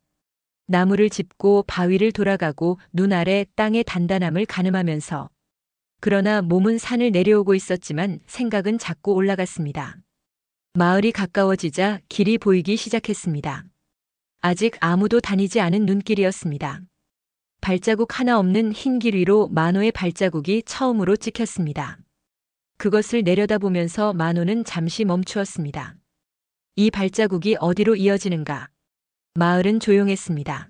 나무를 짚고 바위를 돌아가고 눈 아래 땅의 단단함을 가늠하면서. 그러나 몸은 산을 내려오고 있었지만 생각은 자꾸 올라갔습니다. 마을이 가까워지자 길이 보이기 시작했습니다. 아직 아무도 다니지 않은 눈길이었습니다. 발자국 하나 없는 흰 길 위로 만호의 발자국이 처음으로 찍혔습니다. 그것을 내려다보면서 만호는 잠시 멈추었습니다. 이 발자국이 어디로 이어지는가? 마을은 조용했습니다.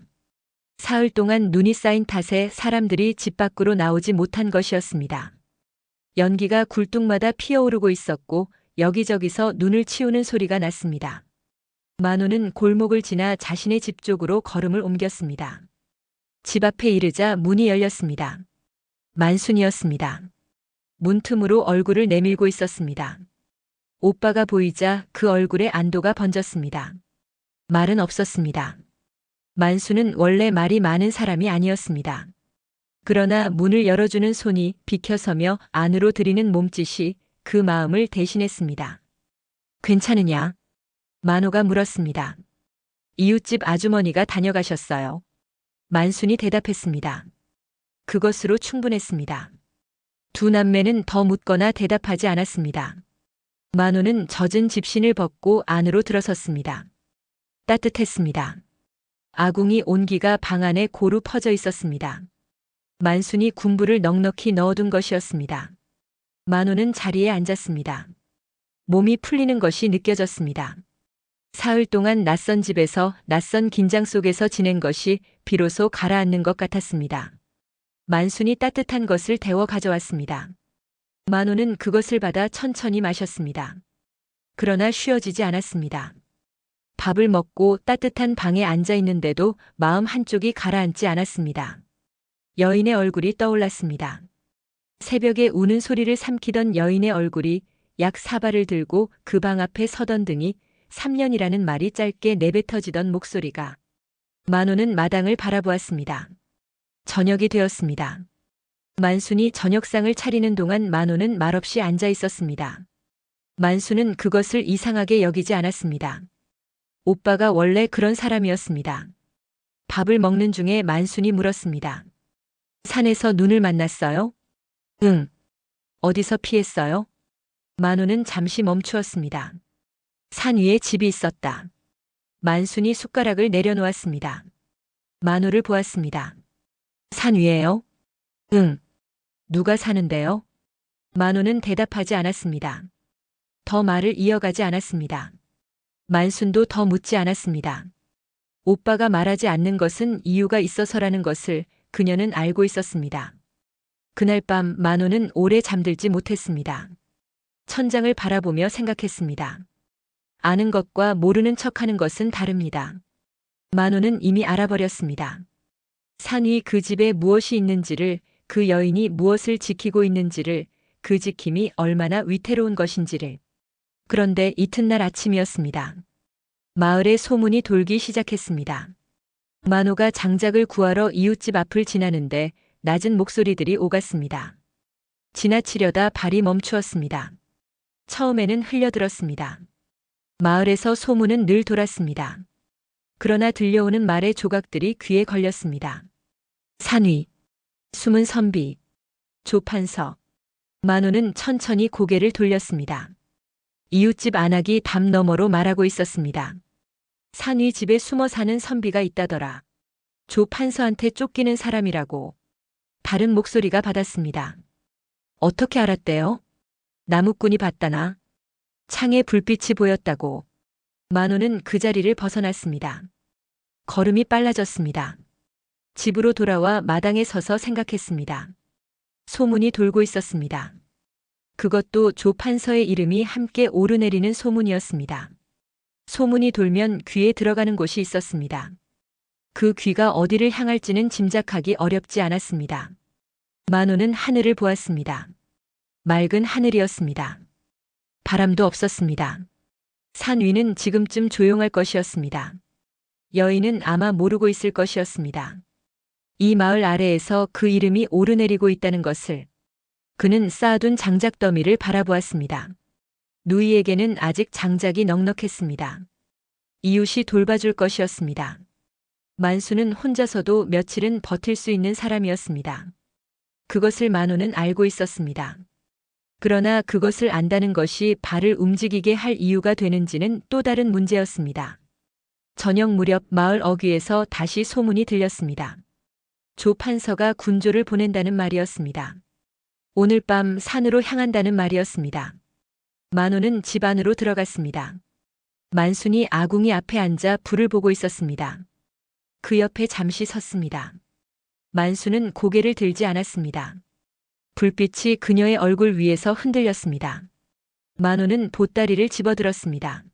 사흘 동안 눈이 쌓인 탓에 사람들이 집 밖으로 나오지 못한 것이었습니다. 연기가 굴뚝마다 피어오르고 있었고 여기저기서 눈을 치우는 소리가 났습니다. 만호는 골목을 지나 자신의 집 쪽으로 걸음을 옮겼습니다. 집 앞에 이르자 문이 열렸습니다. 만순이었습니다. 문틈으로 얼굴을 내밀고 있었습니다. 오빠가 보이자 그 얼굴에 안도가 번졌습니다. 말은 없었습니다. 만수는 원래 말이 많은 사람이 아니었습니다. 그러나 문을 열어주는 손이 비켜서며 안으로 들이는 몸짓이 그 마음을 대신했습니다. 괜찮으냐? 만호가 물었습니다. 이웃집 아주머니가 다녀가셨어요. 만순이 대답했습니다. 그것으로 충분했습니다. 두 남매는 더 묻거나 대답하지 않았습니다. 만호는 젖은 집신을 벗고 안으로 들어섰습니다. 따뜻했습니다. 아궁이 온기가 방 안에 고루 퍼져 있었습니다. 만순이 군부를 넉넉히 넣어둔 것이었습니다. 만호는 자리에 앉았습니다. 몸이 풀리는 것이 느껴졌습니다. 사흘 동안 낯선 집에서 낯선 긴장 속에서 지낸 것이 비로소 가라앉는 것 같았습니다. 만순이 따뜻한 것을 데워 가져왔습니다. 만호는 그것을 받아 천천히 마셨습니다. 그러나 쉬어지지 않았습니다. 밥을 먹고 따뜻한 방에 앉아 있는데도 마음 한쪽이 가라앉지 않았습니다. 여인의 얼굴이 떠올랐습니다. 새벽에 우는 소리를 삼키던 여인의 얼굴이 약 사발을 들고 그 방 앞에 서던 등이 3년이라는 말이 짧게 내뱉어지던 목소리가. 만호는 마당을 바라보았습니다. 저녁이 되었습니다. 만순이 저녁상을 차리는 동안 만호는 말없이 앉아 있었습니다. 만수는 그것을 이상하게 여기지 않았습니다. 오빠가 원래 그런 사람이었습니다. 밥을 먹는 중에 만순이 물었습니다. 산에서 눈을 만났어요? 응. 어디서 피했어요? 만호는 잠시 멈추었습니다. 산 위에 집이 있었다. 만순이 숟가락을 내려놓았습니다. 만호를 보았습니다. 산 위에요? 응. 누가 사는데요? 만호는 대답하지 않았습니다. 더 말을 이어가지 않았습니다. 만순도 더 묻지 않았습니다. 오빠가 말하지 않는 것은 이유가 있어서라는 것을 그녀는 알고 있었습니다. 그날 밤 만호는 오래 잠들지 못했습니다. 천장을 바라보며 생각했습니다. 아는 것과 모르는 척하는 것은 다릅니다. 만호는 이미 알아버렸습니다. 산 위 그 집에 무엇이 있는지를, 그 여인이 무엇을 지키고 있는지를, 그 지킴이 얼마나 위태로운 것인지를. 그런데 이튿날 아침이었습니다. 마을에 소문이 돌기 시작했습니다. 만호가 장작을 구하러 이웃집 앞을 지나는데 낮은 목소리들이 오갔습니다. 지나치려다 발이 멈추었습니다. 처음에는 흘려들었습니다. 마을에서 소문은 늘 돌았습니다. 그러나 들려오는 말의 조각들이 귀에 걸렸습니다. 산위, 숨은 선비, 조판서. 만호는 천천히 고개를 돌렸습니다. 이웃집 안악이 담 너머로 말하고 있었습니다. 산위 집에 숨어 사는 선비가 있다더라. 조판서한테 쫓기는 사람이라고. 다른 목소리가 받았습니다. 어떻게 알았대요? 나무꾼이 봤다나? 창에 불빛이 보였다고. 만호는 그 자리를 벗어났습니다. 걸음이 빨라졌습니다. 집으로 돌아와 마당에 서서 생각했습니다. 소문이 돌고 있었습니다. 그것도 조판서의 이름이 함께 오르내리는 소문이었습니다. 소문이 돌면 귀에 들어가는 곳이 있었습니다. 그 귀가 어디를 향할지는 짐작하기 어렵지 않았습니다. 만호는 하늘을 보았습니다. 맑은 하늘이었습니다. 바람도 없었습니다. 산 위는 지금쯤 조용할 것이었습니다. 여인은 아마 모르고 있을 것이었습니다. 이 마을 아래에서 그 이름이 오르내리고 있다는 것을. 그는 쌓아둔 장작 더미를 바라보았습니다. 누이에게는 아직 장작이 넉넉했습니다. 이웃이 돌봐줄 것이었습니다. 만수는 혼자서도 며칠은 버틸 수 있는 사람이었습니다. 그것을 만호는 알고 있었습니다. 그러나 그것을 안다는 것이 발을 움직이게 할 이유가 되는지는 또 다른 문제였습니다. 저녁 무렵 마을 어귀에서 다시 소문이 들렸습니다. 조판서가 군조를 보낸다는 말이었습니다. 오늘 밤 산으로 향한다는 말이었습니다. 만호는 집 안으로 들어갔습니다. 만순이 아궁이 앞에 앉아 불을 보고 있었습니다. 그 옆에 잠시 섰습니다. 만수는 고개를 들지 않았습니다. 불빛이 그녀의 얼굴 위에서 흔들렸습니다. 만호는 보따리를 집어들었습니다.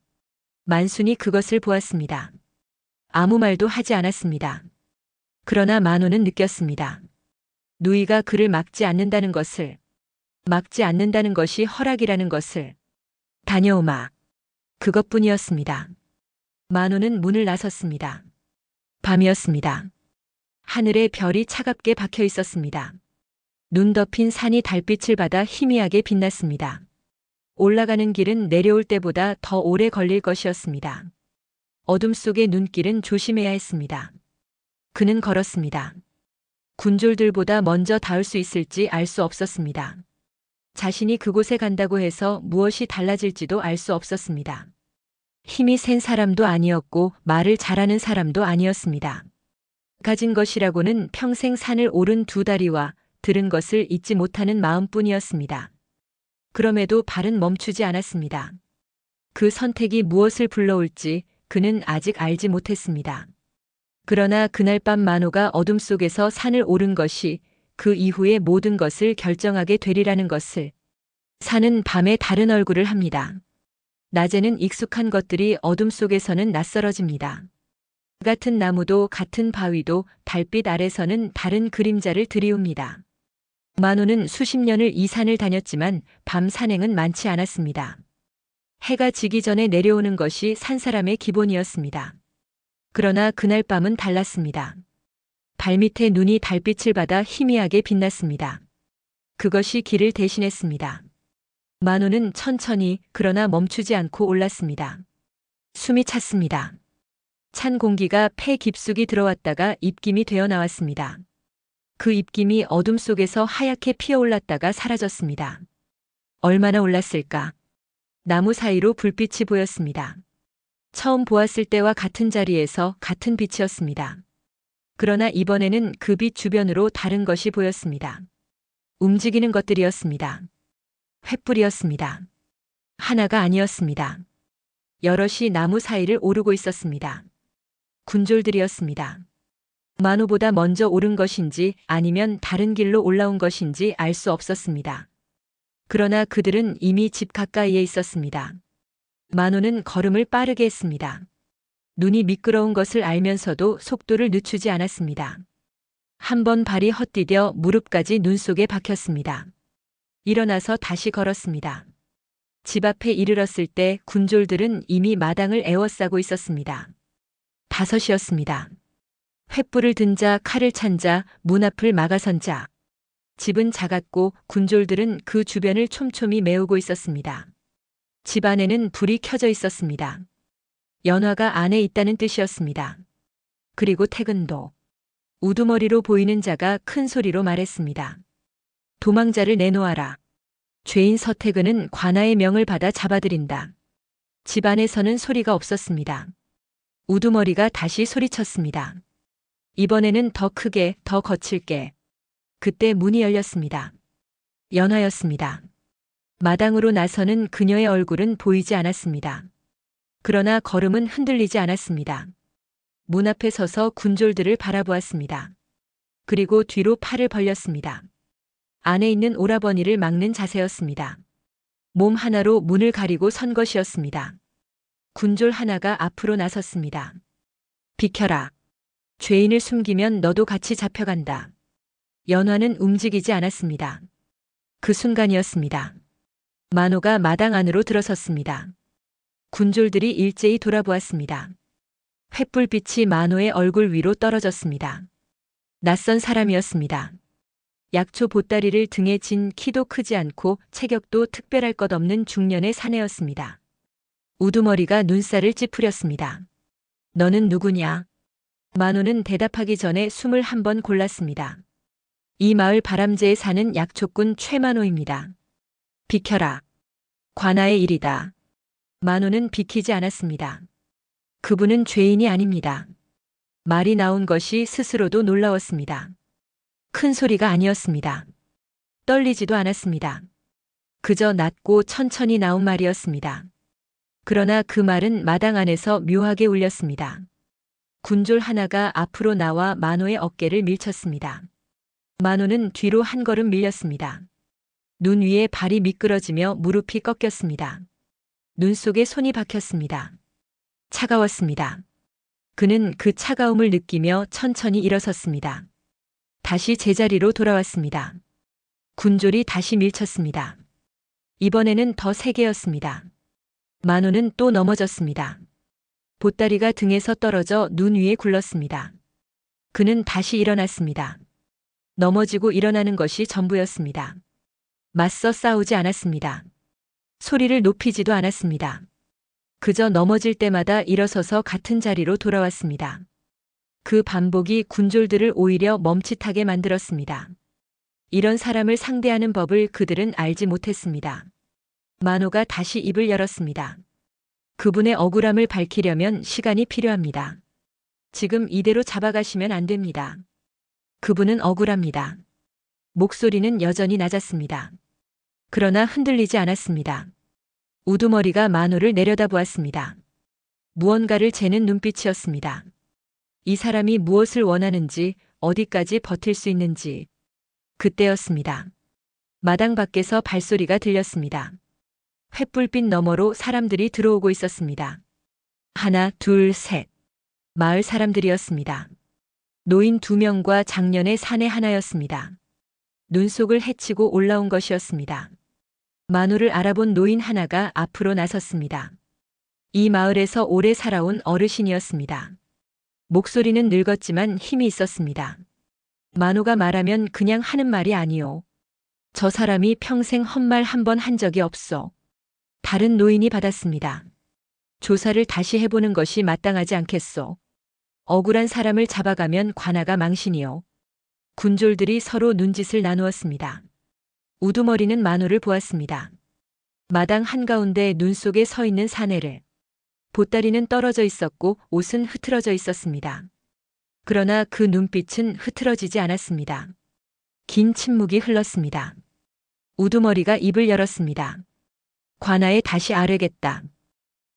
만순이 그것을 보았습니다. 아무 말도 하지 않았습니다. 그러나 만호는 느꼈습니다. 누이가 그를 막지 않는다는 것을, 막지 않는다는 것이 허락이라는 것을. 다녀오마. 그것뿐이었습니다. 만호는 문을 나섰습니다. 밤이었습니다. 하늘에 별이 차갑게 박혀 있었습니다. 눈 덮인 산이 달빛을 받아 희미하게 빛났습니다. 올라가는 길은 내려올 때보다 더 오래 걸릴 것이었습니다. 어둠 속의 눈길은 조심해야 했습니다. 그는 걸었습니다. 군졸들보다 먼저 닿을 수 있을지 알 수 없었습니다. 자신이 그곳에 간다고 해서 무엇이 달라질지도 알 수 없었습니다. 힘이 센 사람도 아니었고 말을 잘하는 사람도 아니었습니다. 가진 것이라고는 평생 산을 오른 두 다리와 들은 것을 잊지 못하는 마음뿐이었습니다. 그럼에도 발은 멈추지 않았습니다. 그 선택이 무엇을 불러올지 그는 아직 알지 못했습니다. 그러나 그날 밤 만호가 어둠 속에서 산을 오른 것이 그 이후의 모든 것을 결정하게 되리라는 것을. 산은 밤에 다른 얼굴을 합니다. 낮에는 익숙한 것들이 어둠 속에서는 낯설어집니다. 같은 나무도 같은 바위도 달빛 아래서는 다른 그림자를 들이웁니다. 만호는 수십 년을 이 산을 다녔지만 밤 산행은 많지 않았습니다. 해가 지기 전에 내려오는 것이 산사람의 기본이었습니다. 그러나 그날 밤은 달랐습니다. 발밑에 눈이 달빛을 받아 희미하게 빛났습니다. 그것이 길을 대신했습니다. 만호는 천천히 그러나 멈추지 않고 올랐습니다. 숨이 찼습니다. 찬 공기가 폐 깊숙이 들어왔다가 입김이 되어 나왔습니다. 그 입김이 어둠 속에서 하얗게 피어올랐다가 사라졌습니다. 얼마나 올랐을까? 나무 사이로 불빛이 보였습니다. 처음 보았을 때와 같은 자리에서 같은 빛이었습니다. 그러나 이번에는 그 빛 주변으로 다른 것이 보였습니다. 움직이는 것들이었습니다. 횃불이었습니다. 하나가 아니었습니다. 여럿이 나무 사이를 오르고 있었습니다. 군졸들이었습니다. 만호보다 먼저 오른 것인지 아니면 다른 길로 올라온 것인지 알 수 없었습니다. 그러나 그들은 이미 집 가까이에 있었습니다. 만호는 걸음을 빠르게 했습니다. 눈이 미끄러운 것을 알면서도 속도를 늦추지 않았습니다. 한 번 발이 헛디뎌 무릎까지 눈 속에 박혔습니다. 일어나서 다시 걸었습니다. 집 앞에 이르렀을 때 군졸들은 이미 마당을 에워싸고 있었습니다. 5이었습니다. 횃불을 든 자, 칼을 찬 자, 문 앞을 막아선 자. 집은 작았고 군졸들은 그 주변을 촘촘히 메우고 있었습니다. 집 안에는 불이 켜져 있었습니다. 연화가 안에 있다는 뜻이었습니다. 그리고 퇴근도. 우두머리로 보이는 자가 큰 소리로 말했습니다. 도망자를 내놓아라. 죄인 서태근은 관아의 명을 받아 잡아들인다. 집 안에서는 소리가 없었습니다. 우두머리가 다시 소리쳤습니다. 이번에는 더 크게, 더 거칠게. 그때 문이 열렸습니다. 연화였습니다. 마당으로 나서는 그녀의 얼굴은 보이지 않았습니다. 그러나 걸음은 흔들리지 않았습니다. 문 앞에 서서 군졸들을 바라보았습니다. 그리고 뒤로 팔을 벌렸습니다. 안에 있는 오라버니를 막는 자세였습니다. 몸 하나로 문을 가리고 선 것이었습니다. 군졸 하나가 앞으로 나섰습니다. 비켜라. 죄인을 숨기면 너도 같이 잡혀간다. 연화는 움직이지 않았습니다. 그 순간이었습니다. 만호가 마당 안으로 들어섰습니다. 군졸들이 일제히 돌아보았습니다. 횃불빛이 만호의 얼굴 위로 떨어졌습니다. 낯선 사람이었습니다. 약초 보따리를 등에 진 키도 크지 않고 체격도 특별할 것 없는 중년의 사내였습니다. 우두머리가 눈살을 찌푸렸습니다. 너는 누구냐? 만호는 대답하기 전에 숨을 한 번 골랐습니다. 이 마을 바람제에 사는 약초꾼 최만호입니다. 비켜라. 관아의 일이다. 만호는 비키지 않았습니다. 그분은 죄인이 아닙니다. 말이 나온 것이 스스로도 놀라웠습니다. 큰 소리가 아니었습니다. 떨리지도 않았습니다. 그저 낮고 천천히 나온 말이었습니다. 그러나 그 말은 마당 안에서 묘하게 울렸습니다. 군졸 하나가 앞으로 나와 만호의 어깨를 밀쳤습니다. 만호는 뒤로 한 걸음 밀렸습니다. 눈 위에 발이 미끄러지며 무릎이 꺾였습니다. 눈 속에 손이 박혔습니다. 차가웠습니다. 그는 그 차가움을 느끼며 천천히 일어섰습니다. 다시 제자리로 돌아왔습니다. 군졸이 다시 밀쳤습니다. 이번에는 더 세게였습니다. 만호는 또 넘어졌습니다. 보따리가 등에서 떨어져 눈 위에 굴렀습니다. 그는 다시 일어났습니다. 넘어지고 일어나는 것이 전부였습니다. 맞서 싸우지 않았습니다. 소리를 높이지도 않았습니다. 그저 넘어질 때마다 일어서서 같은 자리로 돌아왔습니다. 그 반복이 군졸들을 오히려 멈칫하게 만들었습니다. 이런 사람을 상대하는 법을 그들은 알지 못했습니다. 만호가 다시 입을 열었습니다. 그분의 억울함을 밝히려면 시간이 필요합니다. 지금 이대로 잡아가시면 안 됩니다. 그분은 억울합니다. 목소리는 여전히 낮았습니다. 그러나 흔들리지 않았습니다. 우두머리가 만호를 내려다보았습니다. 무언가를 재는 눈빛이었습니다. 이 사람이 무엇을 원하는지, 어디까지 버틸 수 있는지. 그때였습니다. 마당 밖에서 발소리가 들렸습니다. 횃불빛 너머로 사람들이 들어오고 있었습니다. 하나, 둘, 셋. 마을 사람들이었습니다. 노인 2명과 장년의 사내 하나였습니다. 눈속을 헤치고 올라온 것이었습니다. 만호를 알아본 노인 하나가 앞으로 나섰습니다. 이 마을에서 오래 살아온 어르신이었습니다. 목소리는 늙었지만 힘이 있었습니다. 만호가 말하면 그냥 하는 말이 아니오. 저 사람이 평생 헛말 한 번 한 적이 없어. 다른 노인이 받았습니다. 조사를 다시 해보는 것이 마땅하지 않겠소. 억울한 사람을 잡아가면 관아가 망신이요. 군졸들이 서로 눈짓을 나누었습니다. 우두머리는 만호를 보았습니다. 마당 한가운데 눈 속에 서 있는 사내를. 보따리는 떨어져 있었고 옷은 흐트러져 있었습니다. 그러나 그 눈빛은 흐트러지지 않았습니다. 긴 침묵이 흘렀습니다. 우두머리가 입을 열었습니다. 관아에 다시 아뢰겠다.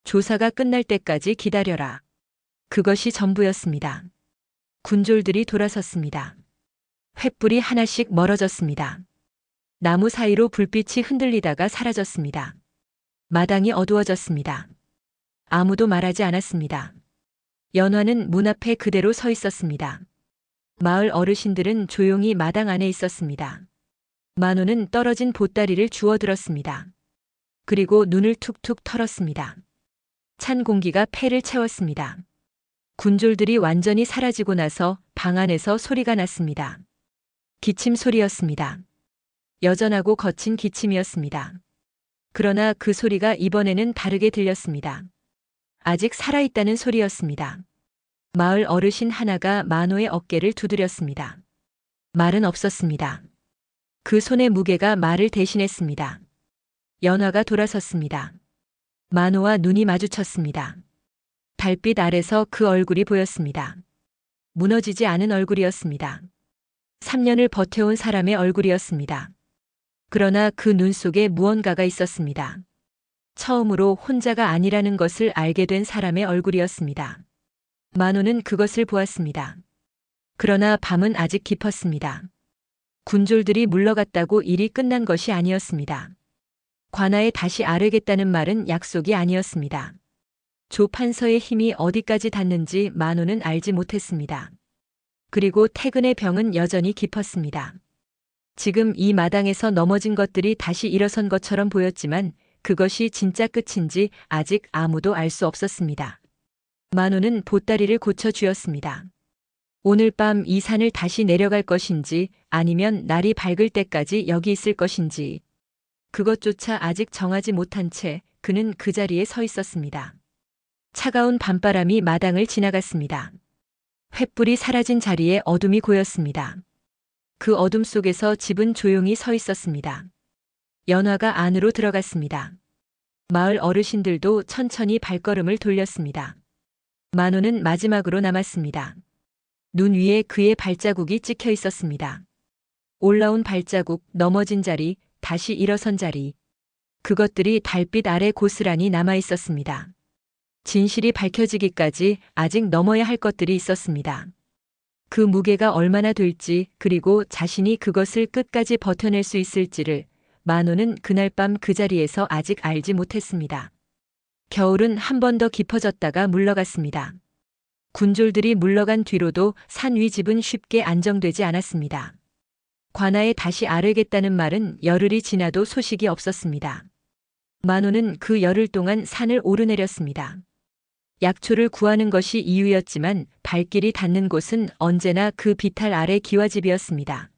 조사가 끝날 때까지 기다려라. 그것이 전부였습니다. 군졸들이 돌아섰습니다. 횃불이 하나씩 멀어졌습니다. 나무 사이로 불빛이 흔들리다가 사라졌습니다. 마당이 어두워졌습니다. 아무도 말하지 않았습니다. 연화는 문 앞에 그대로 서 있었습니다. 마을 어르신들은 조용히 마당 안에 있었습니다. 만호는 떨어진 보따리를 주워들었습니다. 그리고 눈을 툭툭 털었습니다. 찬 공기가 폐를 채웠습니다. 군졸들이 완전히 사라지고 나서 방 안에서 소리가 났습니다. 기침 소리였습니다. 여전하고 거친 기침이었습니다. 그러나 그 소리가 이번에는 다르게 들렸습니다. 아직 살아있다는 소리였습니다. 마을 어르신 하나가 만호의 어깨를 두드렸습니다. 말은 없었습니다. 그 손의 무게가 말을 대신했습니다. 연화가 돌아섰습니다. 만호와 눈이 마주쳤습니다. 달빛 아래서 그 얼굴이 보였습니다. 무너지지 않은 얼굴이었습니다. 3년을 버텨온 사람의 얼굴이었습니다. 그러나 그 눈 속에 무언가가 있었습니다. 처음으로 혼자가 아니라는 것을 알게 된 사람의 얼굴이었습니다. 만호는 그것을 보았습니다. 그러나 밤은 아직 깊었습니다. 군졸들이 물러갔다고 일이 끝난 것이 아니었습니다. 관아에 다시 아뢰겠다는 말은 약속이 아니었습니다. 조 판서의 힘이 어디까지 닿는지 만호는 알지 못했습니다. 그리고 퇴근의 병은 여전히 깊었습니다. 지금 이 마당에서 넘어진 것들이 다시 일어선 것처럼 보였지만 그것이 진짜 끝인지 아직 아무도 알 수 없었습니다. 만호는 보따리를 고쳐 쥐었습니다. 오늘 밤 이 산을 다시 내려갈 것인지 아니면 날이 밝을 때까지 여기 있을 것인지 그것조차 아직 정하지 못한 채 그는 그 자리에 서 있었습니다. 차가운 밤바람이 마당을 지나갔습니다. 횃불이 사라진 자리에 어둠이 고였습니다. 그 어둠 속에서 집은 조용히 서 있었습니다. 연화가 안으로 들어갔습니다. 마을 어르신들도 천천히 발걸음을 돌렸습니다. 만호는 마지막으로 남았습니다. 눈 위에 그의 발자국이 찍혀 있었습니다. 올라온 발자국, 넘어진 자리, 다시 일어선 자리. 그것들이 달빛 아래 고스란히 남아 있었습니다. 진실이 밝혀지기까지 아직 넘어야 할 것들이 있었습니다. 그 무게가 얼마나 될지 그리고 자신이 그것을 끝까지 버텨낼 수 있을지를 만호는 그날 밤 그 자리에서 아직 알지 못했습니다. 겨울은 한 번 더 깊어졌다가 물러갔습니다. 군졸들이 물러간 뒤로도 산 위 집은 쉽게 안정되지 않았습니다. 관아에 다시 아뢰겠다는 말은 열흘이 지나도 소식이 없었습니다. 만호는 그 열흘 동안 산을 오르내렸습니다. 약초를 구하는 것이 이유였지만 발길이 닿는 곳은 언제나 그 비탈 아래 기와집이었습니다.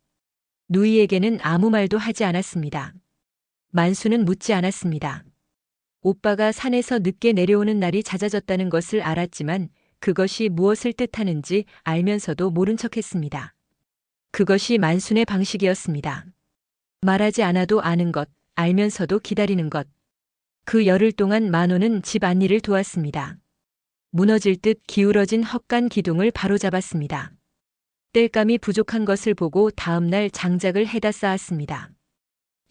누이에게는 아무 말도 하지 않았습니다. 만수는 묻지 않았습니다. 오빠가 산에서 늦게 내려오는 날이 잦아졌다는 것을 알았지만 그것이 무엇을 뜻하는지 알면서도 모른 척했습니다. 그것이 만순의 방식이었습니다. 말하지 않아도 아는 것, 알면서도 기다리는 것. 그 열흘 동안 만호는 집 안일을 도왔습니다. 무너질 듯 기울어진 헛간 기둥을 바로잡았습니다. 땔감이 부족한 것을 보고 다음날 장작을 해다 쌓았습니다.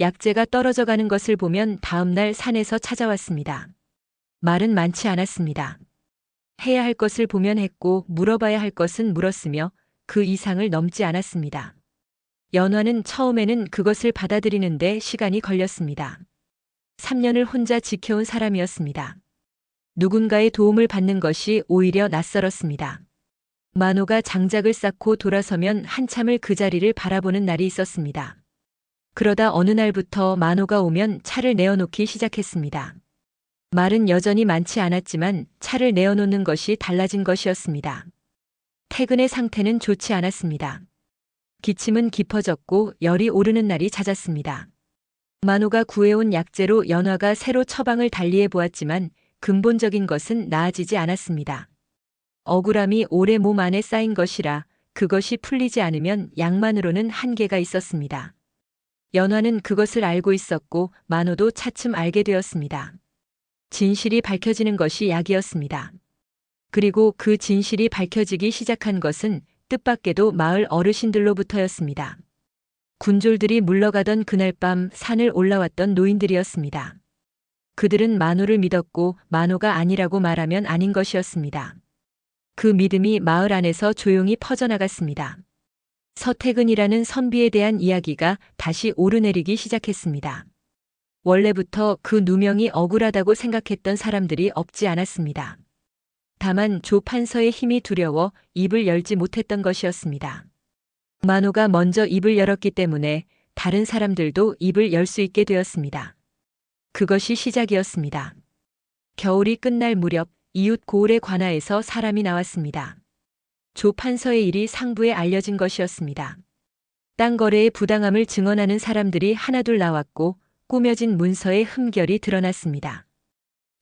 약재가 떨어져 가는 것을 보면 다음날 산에서 찾아왔습니다. 말은 많지 않았습니다. 해야 할 것을 보면 했고 물어봐야 할 것은 물었으며 그 이상을 넘지 않았습니다. 연화는 처음에는 그것을 받아들이는데 시간이 걸렸습니다. 3년을 혼자 지켜온 사람이었습니다. 누군가의 도움을 받는 것이 오히려 낯설었습니다. 만호가 장작을 쌓고 돌아서면 한참을 그 자리를 바라보는 날이 있었습니다. 그러다 어느 날부터 만호가 오면 차를 내어놓기 시작했습니다. 말은 여전히 많지 않았지만 차를 내어놓는 것이 달라진 것이었습니다. 퇴근의 상태는 좋지 않았습니다. 기침은 깊어졌고 열이 오르는 날이 잦았습니다. 만호가 구해온 약재로 연화가 새로 처방을 달리해 보았지만 근본적인 것은 나아지지 않았습니다. 억울함이 오래 몸 안에 쌓인 것이라 그것이 풀리지 않으면 약만으로는 한계가 있었습니다. 연화는 그것을 알고 있었고 만호도 차츰 알게 되었습니다. 진실이 밝혀지는 것이 약이었습니다. 그리고 그 진실이 밝혀지기 시작한 것은 뜻밖에도 마을 어르신들로부터였습니다. 군졸들이 물러가던 그날 밤 산을 올라왔던 노인들이었습니다. 그들은 만호를 믿었고 만호가 아니라고 말하면 아닌 것이었습니다. 그 믿음이 마을 안에서 조용히 퍼져나갔습니다. 서태근이라는 선비에 대한 이야기가 다시 오르내리기 시작했습니다. 원래부터 그 누명이 억울하다고 생각했던 사람들이 없지 않았습니다. 다만 조 판서의 힘이 두려워 입을 열지 못했던 것이었습니다. 만호가 먼저 입을 열었기 때문에 다른 사람들도 입을 열 수 있게 되었습니다. 그것이 시작이었습니다. 겨울이 끝날 무렵 이웃 고을의 관아에서 사람이 나왔습니다. 조 판서의 일이 상부에 알려진 것이었습니다. 땅 거래의 부당함을 증언하는 사람들이 하나둘 나왔고 꾸며진 문서에 흠결이 드러났습니다.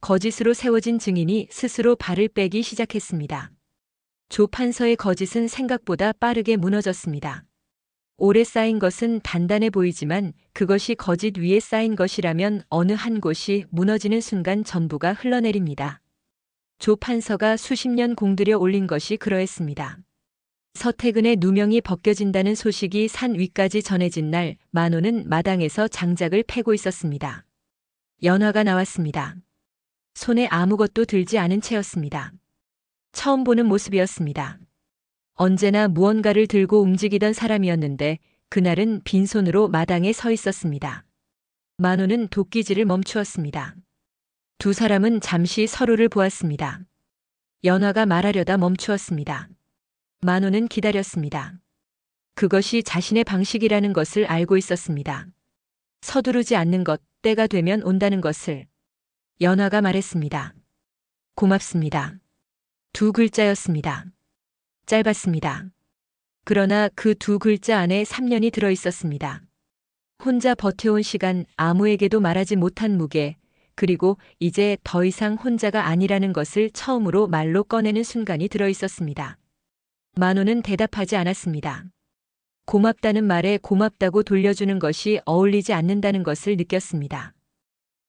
거짓으로 세워진 증인이 스스로 발을 빼기 시작했습니다. 조 판서의 거짓은 생각보다 빠르게 무너졌습니다. 오래 쌓인 것은 단단해 보이지만 그것이 거짓 위에 쌓인 것이라면 어느 한 곳이 무너지는 순간 전부가 흘러내립니다. 조 판서가 수십 년 공들여 올린 것이 그러했습니다. 서태근의 누명이 벗겨진다는 소식이 산 위까지 전해진 날 만호는 마당에서 장작을 패고 있었습니다. 연화가 나왔습니다. 손에 아무것도 들지 않은 채였습니다. 처음 보는 모습이었습니다. 언제나 무언가를 들고 움직이던 사람이었는데 그날은 빈손으로 마당에 서 있었습니다. 만호는 도끼질을 멈추었습니다. 두 사람은 잠시 서로를 보았습니다. 연화가 말하려다 멈추었습니다. 만호는 기다렸습니다. 그것이 자신의 방식이라는 것을 알고 있었습니다. 서두르지 않는 것, 때가 되면 온다는 것을. 연화가 말했습니다. 고맙습니다. 두 글자였습니다. 짧았습니다. 그러나 그 두 글자 안에 3년이 들어 있었습니다. 혼자 버텨온 시간, 아무에게도 말하지 못한 무게, 그리고 이제 더 이상 혼자가 아니라는 것을 처음으로 말로 꺼내는 순간이 들어 있었습니다. 만호는 대답하지 않았습니다. 고맙다는 말에 고맙다고 돌려주는 것이 어울리지 않는다는 것을 느꼈습니다.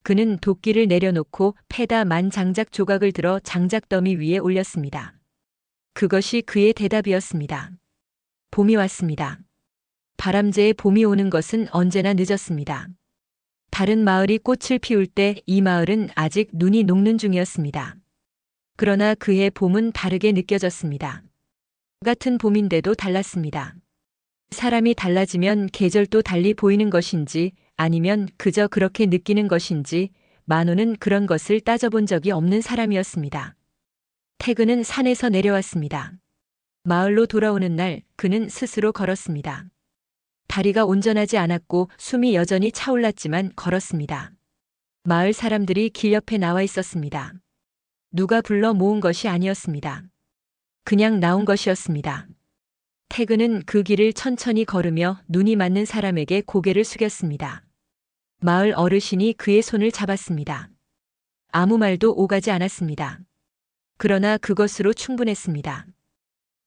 그는 도끼를 내려놓고 패다 만 장작 조각을 들어 장작 더미 위에 올렸습니다. 그것이 그의 대답이었습니다. 봄이 왔습니다. 바람제에 봄이 오는 것은 언제나 늦었습니다. 다른 마을이 꽃을 피울 때 이 마을은 아직 눈이 녹는 중이었습니다. 그러나 그의 봄은 다르게 느껴졌습니다. 같은 봄인데도 달랐습니다. 사람이 달라지면 계절도 달리 보이는 것인지 아니면 그저 그렇게 느끼는 것인지 만호는 그런 것을 따져본 적이 없는 사람이었습니다. 태근은 산에서 내려왔습니다. 마을로 돌아오는 날 그는 스스로 걸었습니다. 다리가 온전하지 않았고 숨이 여전히 차올랐지만 걸었습니다. 마을 사람들이 길 옆에 나와 있었습니다. 누가 불러 모은 것이 아니었습니다. 그냥 나온 것이었습니다. 태근은 그 길을 천천히 걸으며 눈이 맞는 사람에게 고개를 숙였습니다. 마을 어르신이 그의 손을 잡았습니다. 아무 말도 오가지 않았습니다. 그러나 그것으로 충분했습니다.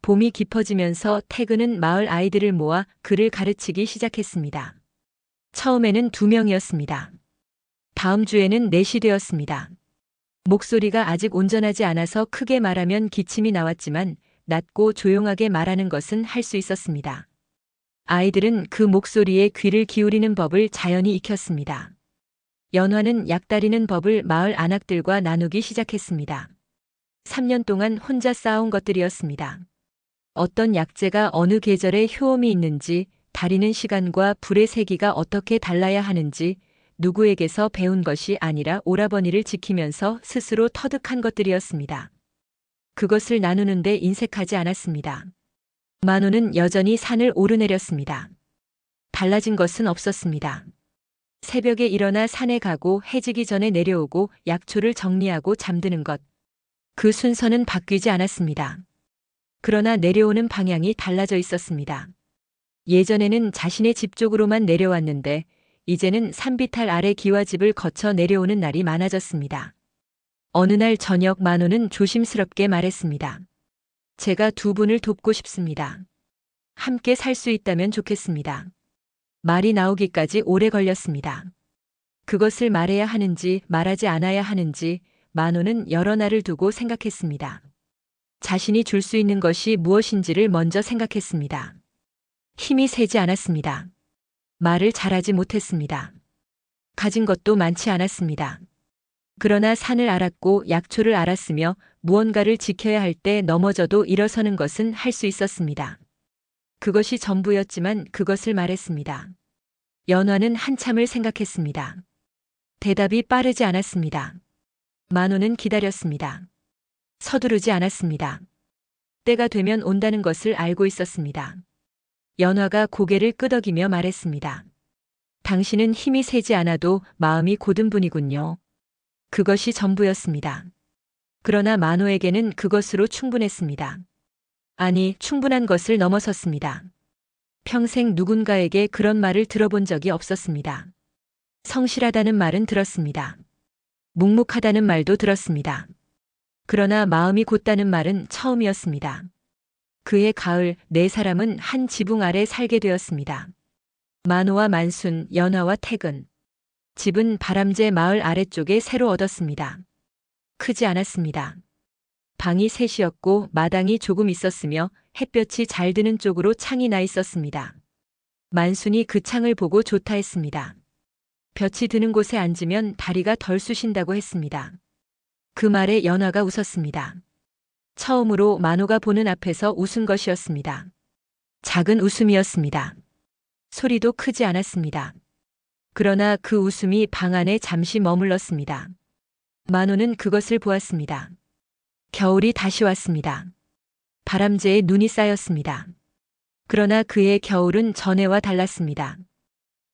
봄이 깊어지면서 태근은 마을 아이들을 모아 글을 가르치기 시작했습니다. 처음에는 2명이었습니다. 다음 주에는 4이 되었습니다. 목소리가 아직 온전하지 않아서 크게 말하면 기침이 나왔지만 낮고 조용하게 말하는 것은 할 수 있었습니다. 아이들은 그 목소리에 귀를 기울이는 법을 자연히 익혔습니다. 연화는 약다리는 법을 마을 안악들과 나누기 시작했습니다. 3년 동안 혼자 쌓아온 것들이었습니다. 어떤 약재가 어느 계절에 효험이 있는지, 다리는 시간과 불의 세기가 어떻게 달라야 하는지, 누구에게서 배운 것이 아니라 오라버니를 지키면서 스스로 터득한 것들이었습니다. 그것을 나누는데 인색하지 않았습니다. 만호는 여전히 산을 오르내렸습니다. 달라진 것은 없었습니다. 새벽에 일어나 산에 가고 해지기 전에 내려오고 약초를 정리하고 잠드는 것. 그 순서는 바뀌지 않았습니다. 그러나 내려오는 방향이 달라져 있었습니다. 예전에는 자신의 집 쪽으로만 내려왔는데 이제는 산비탈 아래 기와집을 거쳐 내려오는 날이 많아졌습니다. 어느 날 저녁 만호는 조심스럽게 말했습니다. 제가 2분을 돕고 싶습니다. 함께 살 수 있다면 좋겠습니다. 말이 나오기까지 오래 걸렸습니다. 그것을 말해야 하는지 말하지 않아야 하는지 만호는 여러 날을 두고 생각했습니다. 자신이 줄 수 있는 것이 무엇인지를 먼저 생각했습니다. 힘이 세지 않았습니다. 말을 잘하지 못했습니다. 가진 것도 많지 않았습니다. 그러나 산을 알았고 약초를 알았으며 무언가를 지켜야 할 때 넘어져도 일어서는 것은 할 수 있었습니다. 그것이 전부였지만 그것을 말했습니다. 연화는 한참을 생각했습니다. 대답이 빠르지 않았습니다. 만호는 기다렸습니다. 서두르지 않았습니다. 때가 되면 온다는 것을 알고 있었습니다. 연화가 고개를 끄덕이며 말했습니다. 당신은 힘이 세지 않아도 마음이 고든 분이군요. 그것이 전부였습니다. 그러나 만호에게는 그것으로 충분했습니다. 아니, 충분한 것을 넘어섰습니다. 평생 누군가에게 그런 말을 들어본 적이 없었습니다. 성실하다는 말은 들었습니다. 묵묵하다는 말도 들었습니다. 그러나 마음이 곧다는 말은 처음이었습니다. 그해 가을 4사람은 한 지붕 아래 살게 되었습니다. 만호와 만순, 연화와 태근. 집은 바람제 마을 아래쪽에 새로 얻었습니다. 크지 않았습니다. 방이 3이었고 마당이 조금 있었으며 햇볕이 잘 드는 쪽으로 창이 나 있었습니다. 만순이 그 창을 보고 좋다 했습니다. 볕이 드는 곳에 앉으면 다리가 덜 쑤신다고 했습니다. 그 말에 연화가 웃었습니다. 처음으로 만호가 보는 앞에서 웃은 것이었습니다. 작은 웃음이었습니다. 소리도 크지 않았습니다. 그러나 그 웃음이 방 안에 잠시 머물렀습니다. 만호는 그것을 보았습니다. 겨울이 다시 왔습니다. 바람제에 눈이 쌓였습니다. 그러나 그의 겨울은 전해와 달랐습니다.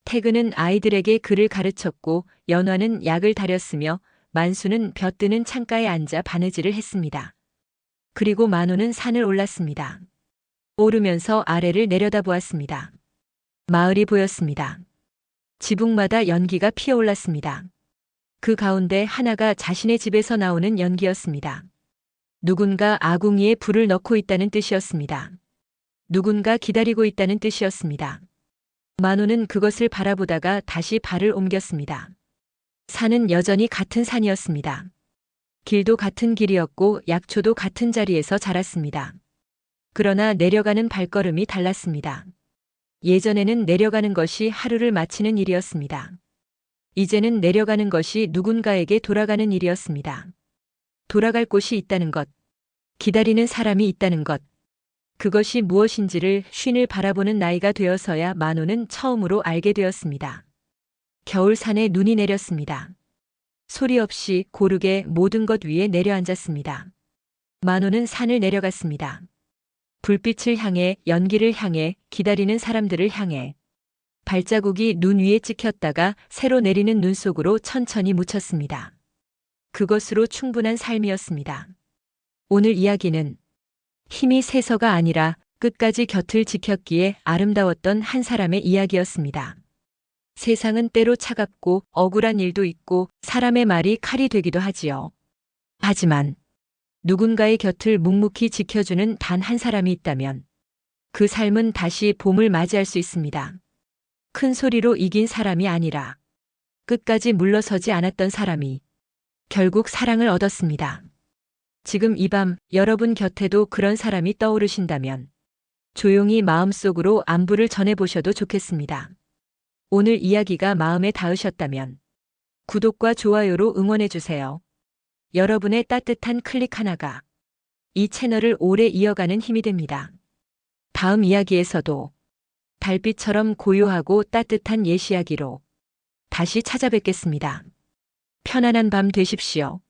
태근은 아이들에게 글을 가르쳤고 연화는 약을 다렸으며 만수는 볕드는 창가에 앉아 바느질을 했습니다. 그리고 만호는 산을 올랐습니다. 오르면서 아래를 내려다보았습니다. 마을이 보였습니다. 지붕마다 연기가 피어올랐습니다. 그 가운데 하나가 자신의 집에서 나오는 연기였습니다. 누군가 아궁이에 불을 넣고 있다는 뜻이었습니다. 누군가 기다리고 있다는 뜻이었습니다. 만호는 그것을 바라보다가 다시 발을 옮겼습니다. 산은 여전히 같은 산이었습니다. 길도 같은 길이었고 약초도 같은 자리에서 자랐습니다. 그러나 내려가는 발걸음이 달랐습니다. 예전에는 내려가는 것이 하루를 마치는 일이었습니다. 이제는 내려가는 것이 누군가에게 돌아가는 일이었습니다. 돌아갈 곳이 있다는 것, 기다리는 사람이 있다는 것, 그것이 무엇인지를 쉰을 바라보는 나이가 되어서야 만호는 처음으로 알게 되었습니다. 겨울산에 눈이 내렸습니다. 소리 없이 고르게 모든 것 위에 내려앉았습니다. 만호는 산을 내려갔습니다. 불빛을 향해, 연기를 향해, 기다리는 사람들을 향해. 발자국이 눈 위에 찍혔다가 새로 내리는 눈 속으로 천천히 묻혔습니다. 그것으로 충분한 삶이었습니다. 오늘 이야기는 힘이 세서가 아니라 끝까지 곁을 지켰기에 아름다웠던 한 사람의 이야기였습니다. 세상은 때로 차갑고 억울한 일도 있고 사람의 말이 칼이 되기도 하지요. 하지만 누군가의 곁을 묵묵히 지켜주는 단 한 사람이 있다면 그 삶은 다시 봄을 맞이할 수 있습니다. 큰 소리로 이긴 사람이 아니라 끝까지 물러서지 않았던 사람이 결국 사랑을 얻었습니다. 지금 이 밤 여러분 곁에도 그런 사람이 떠오르신다면 조용히 마음속으로 안부를 전해보셔도 좋겠습니다. 오늘 이야기가 마음에 닿으셨다면 구독과 좋아요로 응원해주세요. 여러분의 따뜻한 클릭 하나가 이 채널을 오래 이어가는 힘이 됩니다. 다음 이야기에서도 달빛처럼 고요하고 따뜻한 옛 이야기로 다시 찾아뵙겠습니다. 편안한 밤 되십시오.